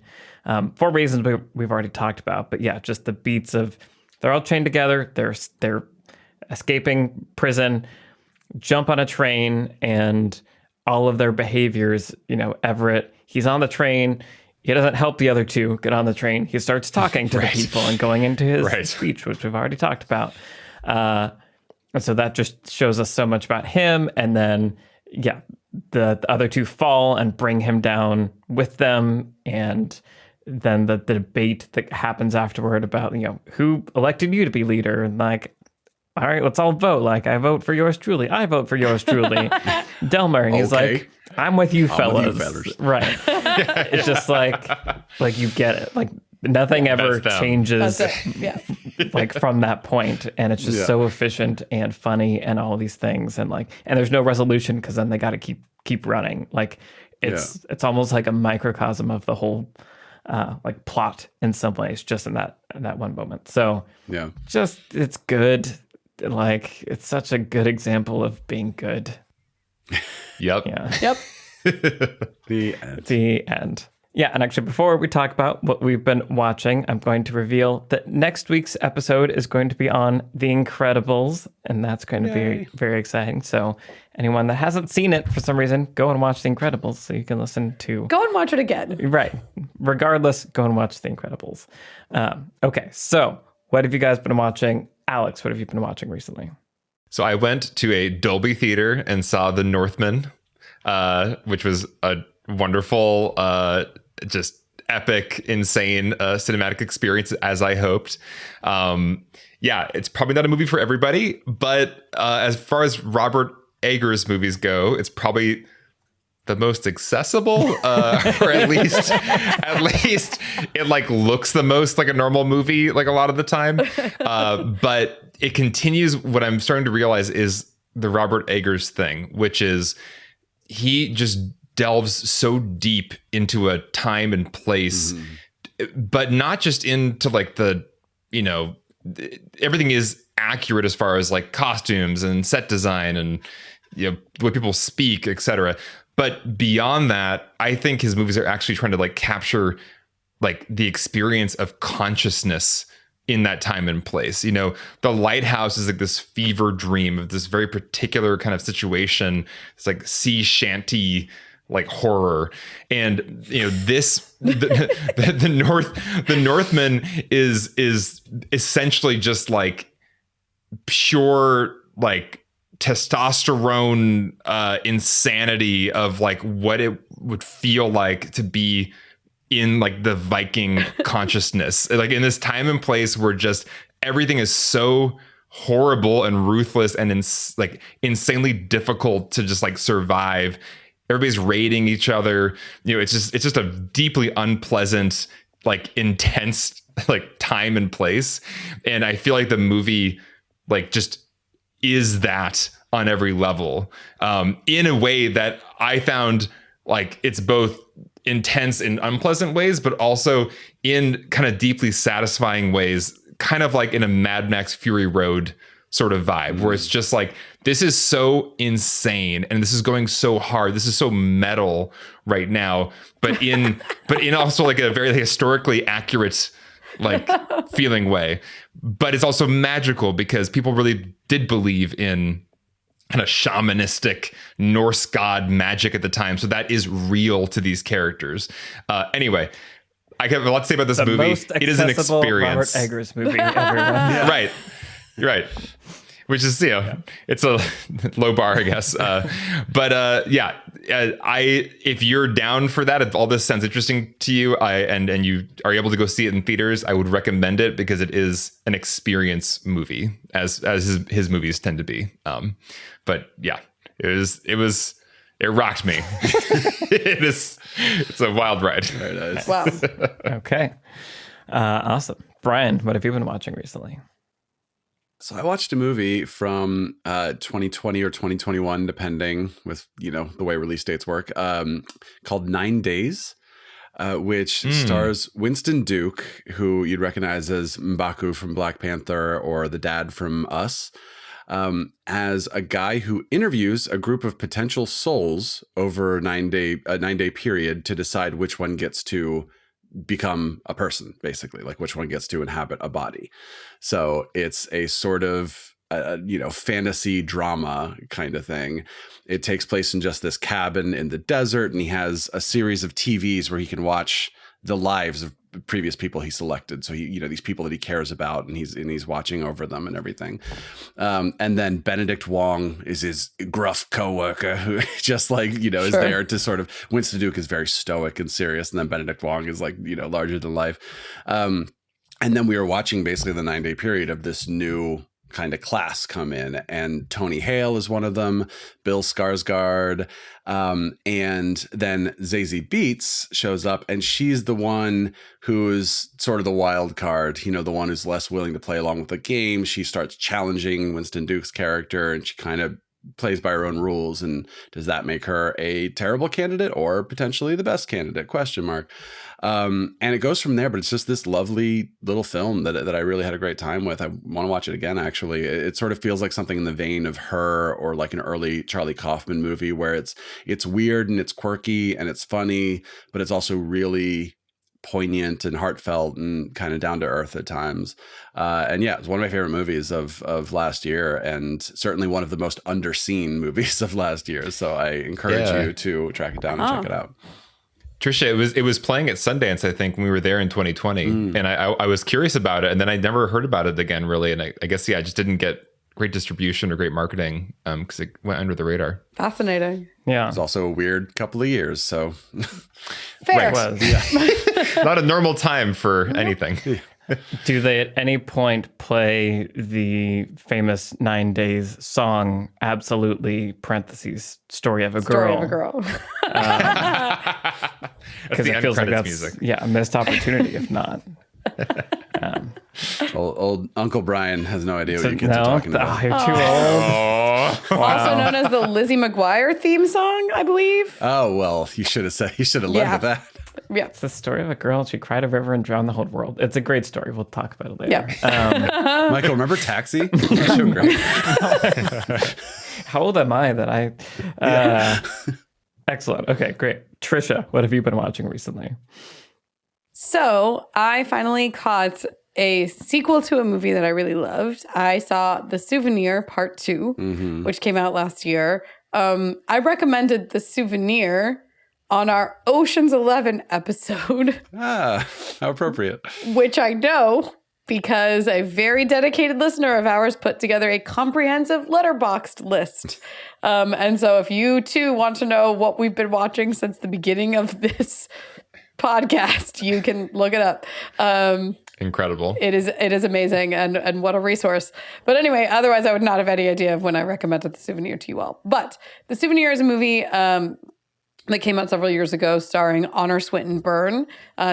Speaker 1: for reasons we've already talked about. But yeah, just the beats of they're all chained together, they're escaping prison, jump on a train, and all of their behaviors, Everett, he's on the train. He doesn't help the other two get on the train. He starts talking to the people and going into his speech, which we've already talked about. And so that just shows us so much about him. And then, the other two fall and bring him down with them. And then the debate that happens afterward about, who elected you to be leader? And like, all right, let's all vote. Like, I vote for yours truly. I vote for yours truly. Delmer. And he's like, I'm with you, fellas. Right. It's just like you get it. Like nothing ever changes like from that point. And it's just so efficient and funny and all these things. And there's no resolution because then they got to keep running. Like it's almost like a microcosm of the whole like plot in some ways, just in that one moment. So just it's good. Like it's such a good example of being good.
Speaker 4: Yep.
Speaker 1: Yeah.
Speaker 2: Yep.
Speaker 3: The end.
Speaker 1: Yeah, and actually, before we talk about what we've been watching, I'm going to reveal that next week's episode is going to be on The Incredibles, and that's going to be very exciting. So anyone that hasn't seen it for some reason, go and watch The Incredibles so you can listen to...
Speaker 2: Go and watch it again.
Speaker 1: Right. Regardless, go and watch The Incredibles. Okay, so what have you guys been watching? Alex, what have you been watching recently?
Speaker 4: So I went to a Dolby theater and saw The Northman, which was a wonderful, just epic, insane cinematic experience, as I hoped. Yeah, it's probably not a movie for everybody, but as far as Robert Eggers movies go, it's probably the most accessible, or at least it like looks the most like a normal movie, like a lot of the time. But it continues. What I'm starting to realize is the Robert Eggers thing, which is he just delves so deep into a time and place, but not just into like the, everything is accurate as far as like costumes and set design and, what people speak, etc. But beyond that, I think his movies are actually trying to like capture like the experience of consciousness in that time and place. The Lighthouse is like this fever dream of this very particular kind of situation. It's like sea shanty, like horror. And this the Northman is essentially just like pure like testosterone insanity of like what it would feel like to be in like the Viking consciousness, like in this time and place where just everything is so horrible and ruthless and like insanely difficult to just like survive. Everybody's raiding each other. It's just a deeply unpleasant, like intense, like time and place. And I feel like the movie like just is that on every level, in a way that I found like it's both intense in unpleasant ways, but also in kind of deeply satisfying ways, kind of like in a Mad Max Fury Road sort of vibe, where it's just like, this is so insane and this is going so hard. This is so metal right now, but in also like a very historically accurate, like feeling way. But it's also magical because people really did believe in kind of shamanistic Norse god magic at the time. So that is real to these characters. Anyway, I have a lot to say about this movie. It is an experience.
Speaker 1: Robert Eggers movie, everyone.
Speaker 4: Right. Right. Which is, it's a low bar, I guess. If you're down for that, if all this sounds interesting to you, and you are able to go see it in theaters, I would recommend it because it is an experience movie, as his movies tend to be. But yeah, it rocked me. It's a wild ride.
Speaker 3: Very nice.
Speaker 2: Wow.
Speaker 1: Okay. Awesome. Brian, what have you been watching recently?
Speaker 3: So I watched a movie from 2020 or 2021, depending with, the way release dates work, called 9 Days, which stars Winston Duke, who you'd recognize as M'Baku from Black Panther or the dad from Us, as a guy who interviews a group of potential souls over a 9-day period to decide which one gets to become a person, basically, like which one gets to inhabit a body. So it's a sort of fantasy drama kind of thing. It takes place in just this cabin in the desert, and he has a series of TVs where he can watch the lives of previous people he selected. So he, these people that he cares about, and he's watching over them and everything. And then Benedict Wong is his gruff coworker who just like, is there to sort of, Winston Duke is very stoic and serious. And then Benedict Wong is like, larger than life. And then we were watching basically the 9-day period of this new kind of class come in, and Tony Hale is one of them, Bill Skarsgård, and then Zazie Beetz shows up, and she's the one who's sort of the wild card, the one who's less willing to play along with the game. She starts challenging Winston Duke's character, and she kind of plays by her own rules, and does that make her a terrible candidate or potentially the best candidate? Question mark. And it goes from there, but it's just this lovely little film that I really had a great time with. I want to watch it again, actually. It sort of feels like something in the vein of Her, or like an early Charlie Kaufman movie, where it's weird and it's quirky and it's funny, but it's also really poignant and heartfelt and kind of down to earth at times. And yeah, it's one of my favorite movies of last year, and certainly one of the most underseen movies of last year. So I encourage you to track it down and check it out.
Speaker 4: Trisha, it was playing at Sundance, I think, when we were there in 2020, and I was curious about it, and then I never heard about it again, really. And I guess I just didn't get great distribution or great marketing because it went under the radar.
Speaker 2: Fascinating.
Speaker 1: Yeah,
Speaker 3: it's also a weird couple of years. So
Speaker 2: fair.
Speaker 4: Not a normal time for anything.
Speaker 1: Do they at any point play the famous 9 Days song, absolutely, parentheses, Story of a Girl?
Speaker 2: Story of a Girl.
Speaker 1: Because it feels like that's
Speaker 4: music.
Speaker 1: A missed opportunity, if not.
Speaker 3: Old Uncle Brian has no idea what you kids are talking about.
Speaker 1: You're too old.
Speaker 2: Also known as the Lizzie McGuire theme song, I believe.
Speaker 3: Oh, well, you should have led with that.
Speaker 2: Yeah.
Speaker 1: It's the story of a girl. She cried a river and drowned the whole world. It's a great story. We'll talk about it later.
Speaker 2: Yeah.
Speaker 3: Michael, remember Taxi? That show great.
Speaker 1: How old am I that I... Excellent. Okay, great. Trisha, what have you been watching recently?
Speaker 2: So I finally caught a sequel to a movie that I really loved. I saw The Souvenir Part 2, which came out last year. I recommended The Souvenir on our Ocean's 11 episode.
Speaker 3: How appropriate.
Speaker 2: Which I know because a very dedicated listener of ours put together a comprehensive letterboxed list. And so if you too want to know what we've been watching since the beginning of this podcast, you can look it up.
Speaker 4: Incredible.
Speaker 2: It is amazing, and what a resource. But anyway, otherwise I would not have any idea of when I recommended The Souvenir to you all. But The Souvenir is a movie that came out several years ago, starring Honor Swinton Byrne,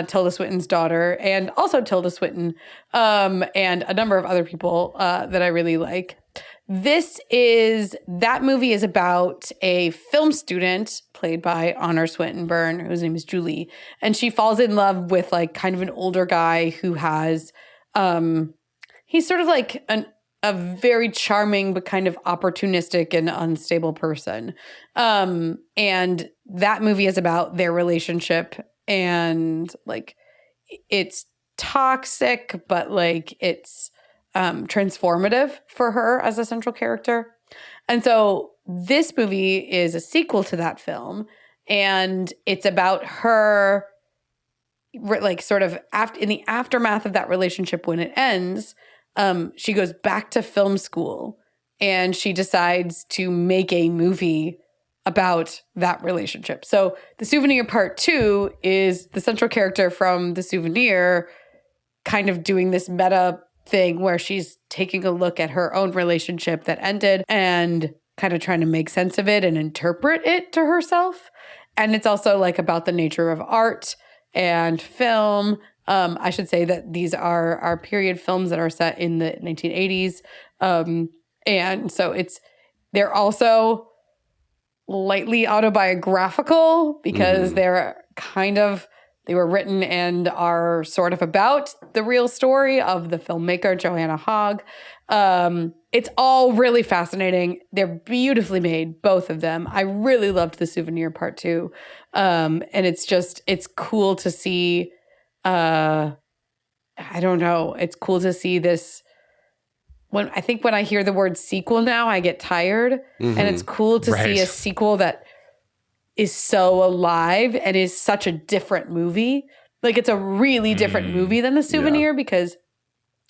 Speaker 2: Tilda Swinton's daughter, and also Tilda Swinton, and a number of other people that I really like. That movie is about a film student played by Honor Swinton Byrne, whose name is Julie, and she falls in love with like kind of an older guy who has, he's sort of like a very charming but kind of opportunistic and unstable person. And that movie is about their relationship, and like it's toxic, but like it's transformative for her as a central character. And so this movie is a sequel to that film, and it's about her like sort of in the aftermath of that relationship. When it ends, she goes back to film school and she decides to make a movie about that relationship. So The Souvenir Part 2 is the central character from The Souvenir kind of doing this meta thing where she's taking a look at her own relationship that ended and kind of trying to make sense of it and interpret it to herself. And it's also like about the nature of art and film. I should say that these are period films that are set in the 1980s. And so they're also lightly autobiographical because they were written and are sort of about the real story of the filmmaker, Joanna Hogg. It's all really fascinating. They're beautifully made, both of them. I really loved The Souvenir Part 2. And it's cool to see, I don't know, it's cool to see this. When I hear the word sequel now, I get tired. And it's cool to see a sequel that is so alive and is such a different movie. Like it's a really different movie than The Souvenir because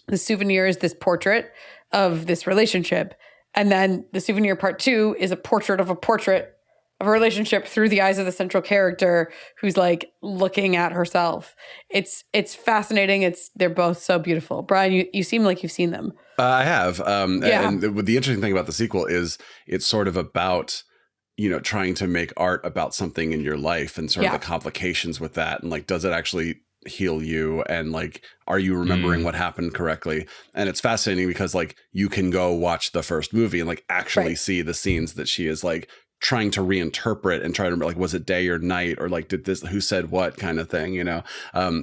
Speaker 2: The Souvenir is this portrait of this relationship. And then The Souvenir Part 2 is a portrait of a relationship through the eyes of the central character who's like looking at herself. It's fascinating. They're both so beautiful. Brian, you seem like you've seen them.
Speaker 3: I have. And the interesting thing about the sequel is it's sort of about, trying to make art about something in your life and sort of the complications with that. And like, does it actually heal you, and like, are you remembering what happened correctly? And it's fascinating because like you can go watch the first movie and like actually see the scenes that she is like trying to reinterpret and try to like, was it day or night, or like, did this, who said what kind of thing, you know?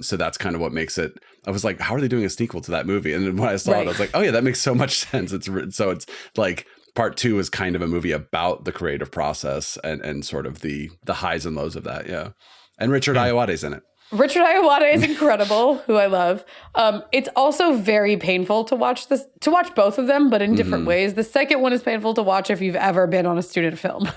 Speaker 3: So that's kind of what makes it, I was like, how are they doing a sequel to that movie? And then when I saw it, I was like, oh yeah, that makes so much sense. It's like part 2 is kind of a movie about the creative process and sort of the highs and lows of that. Yeah. And Richard Ayoade's in it.
Speaker 2: Richard Ayoade is incredible, who I love. It's also very painful to watch both of them, but in different ways. The second one is painful to watch if you've ever been on a student film.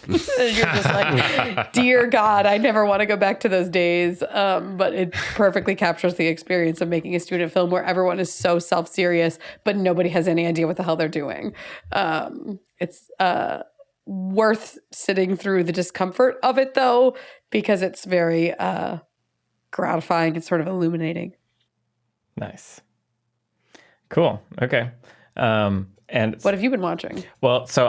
Speaker 2: You're just like, dear God, I never want to go back to those days. But it perfectly captures the experience of making a student film where everyone is so self-serious, but nobody has any idea what the hell they're doing. It's worth sitting through the discomfort of it, though, because it's very gratifying and sort of illuminating.
Speaker 1: Nice. Cool. Okay. And
Speaker 2: what have you been watching?
Speaker 1: Well, so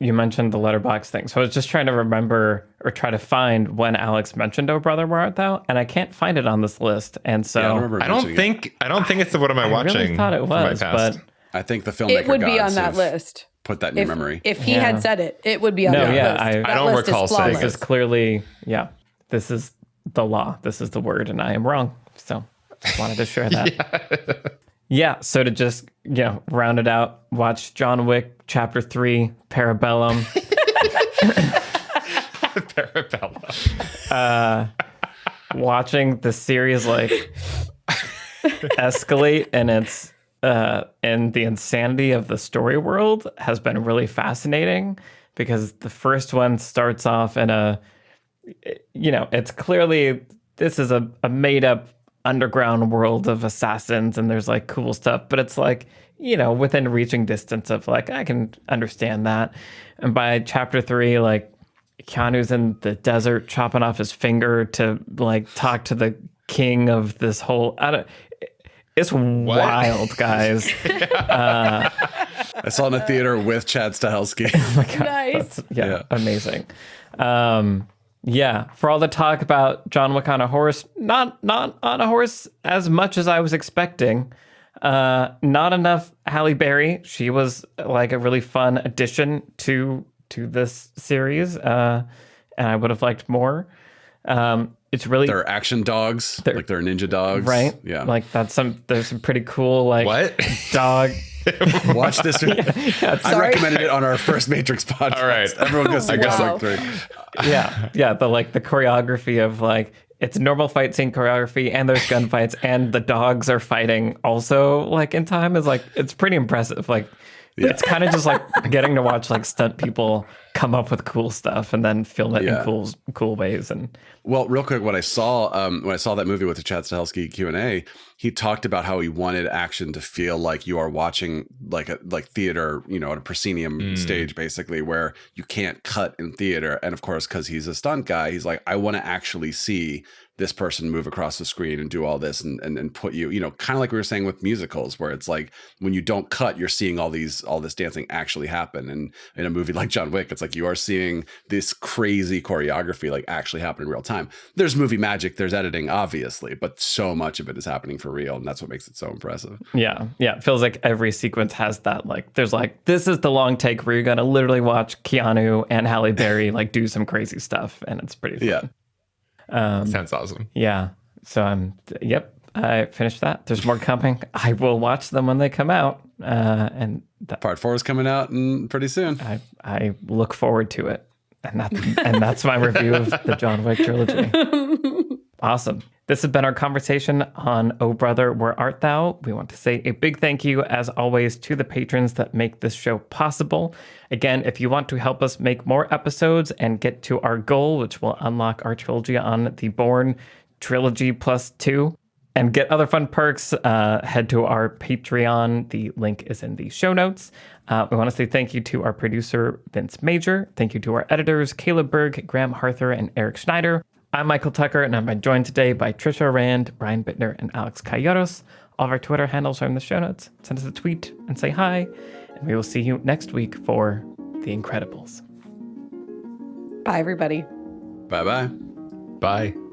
Speaker 1: you mentioned the Letterboxd thing. So I was just trying to remember or try to find when Alex mentioned Oh Brother, Where Art Thou? And I can't find it on this list. And so
Speaker 4: I don't think it's the What Am I Watching?
Speaker 1: I really thought it was, but
Speaker 3: I think the filmmaker
Speaker 2: it would be on that list.
Speaker 3: Put that in your memory.
Speaker 2: If he had said it, it would be on that list.
Speaker 1: I
Speaker 4: don't recall saying
Speaker 1: this is clearly, this is the law. This is the word, and I am wrong. So just wanted to share that. So to just, round it out, watch John Wick Chapter 3, Parabellum.
Speaker 4: Parabellum.
Speaker 1: Watching the series like escalate and it's and the insanity of the story world has been really fascinating, because the first one starts off in it's clearly this is a made up underground world of assassins, and there's like cool stuff, but it's like, within reaching distance of like, I can understand that. And by Chapter 3, like Keanu's in the desert chopping off his finger to like talk to the king of this whole, it's wild, guys.
Speaker 3: I saw it in a theater with Chad Stahelski.
Speaker 1: Oh my God,
Speaker 2: nice.
Speaker 1: Amazing. For all the talk about John Wick on a horse, not on a horse as much as I was expecting. Not enough Halle Berry. She was like a really fun addition to this series, and I would have liked more. It's really
Speaker 3: they're action dogs, like they're ninja dogs,
Speaker 1: right?
Speaker 3: Yeah,
Speaker 1: like there's some pretty cool like
Speaker 4: what
Speaker 1: dog.
Speaker 3: Watch this. I recommended it on our first Matrix podcast.
Speaker 4: All right,
Speaker 3: everyone goes to
Speaker 2: Wow.
Speaker 3: Wick 3.
Speaker 1: The choreography of like, it's normal fight scene choreography, and there's gunfights, and the dogs are fighting also like in time, is like, it's pretty impressive. Like it's kind of just like getting to watch like stunt people come up with cool stuff and then film it in cool ways. And
Speaker 3: well, real quick, what I saw when I saw that movie with the Chad Stahelski Q&A, he talked about how he wanted action to feel like you are watching like theater, at a proscenium stage, basically, where you can't cut in theater. And of course, because he's a stunt guy, he's like, I want to actually see this person move across the screen and do all this and put you, kind of like we were saying with musicals, where it's like when you don't cut, you're seeing all this dancing actually happen. And in a movie like John Wick, it's like you are seeing this crazy choreography like actually happen in real time. There's movie magic, there's editing, obviously, but so much of it is happening for real, and that's what makes it so impressive.
Speaker 1: Yeah. It feels like every sequence has that, like, there's like, this is the long take where you're gonna literally watch Keanu and Halle Berry like do some crazy stuff, and it's pretty fun.
Speaker 3: Yeah.
Speaker 4: Sounds awesome.
Speaker 1: Yeah. So I finished that. There's more coming. I will watch them when they come out. And
Speaker 3: Part 4 is coming out pretty soon.
Speaker 1: I look forward to it. And that's my review of the John Wick trilogy. Awesome. This has been our conversation on Oh Brother, Where Art Thou? We want to say a big thank you, as always, to the patrons that make this show possible. Again, if you want to help us make more episodes and get to our goal, which will unlock our trilogy on the Bourne Trilogy +2, and get other fun perks, head to our Patreon. The link is in the show notes. We want to say thank you to our producer, Vince Major. Thank you to our editors, Caleb Berg, Graham Harther, and Eric Schneider. I'm Michael Tucker, and I'm joined today by Trisha Rand, Brian Bittner, and Alex Calleros. All of our Twitter handles are in the show notes. Send us a tweet and say hi, and we will see you next week for The Incredibles.
Speaker 2: Bye, everybody.
Speaker 3: Bye-bye.
Speaker 4: Bye.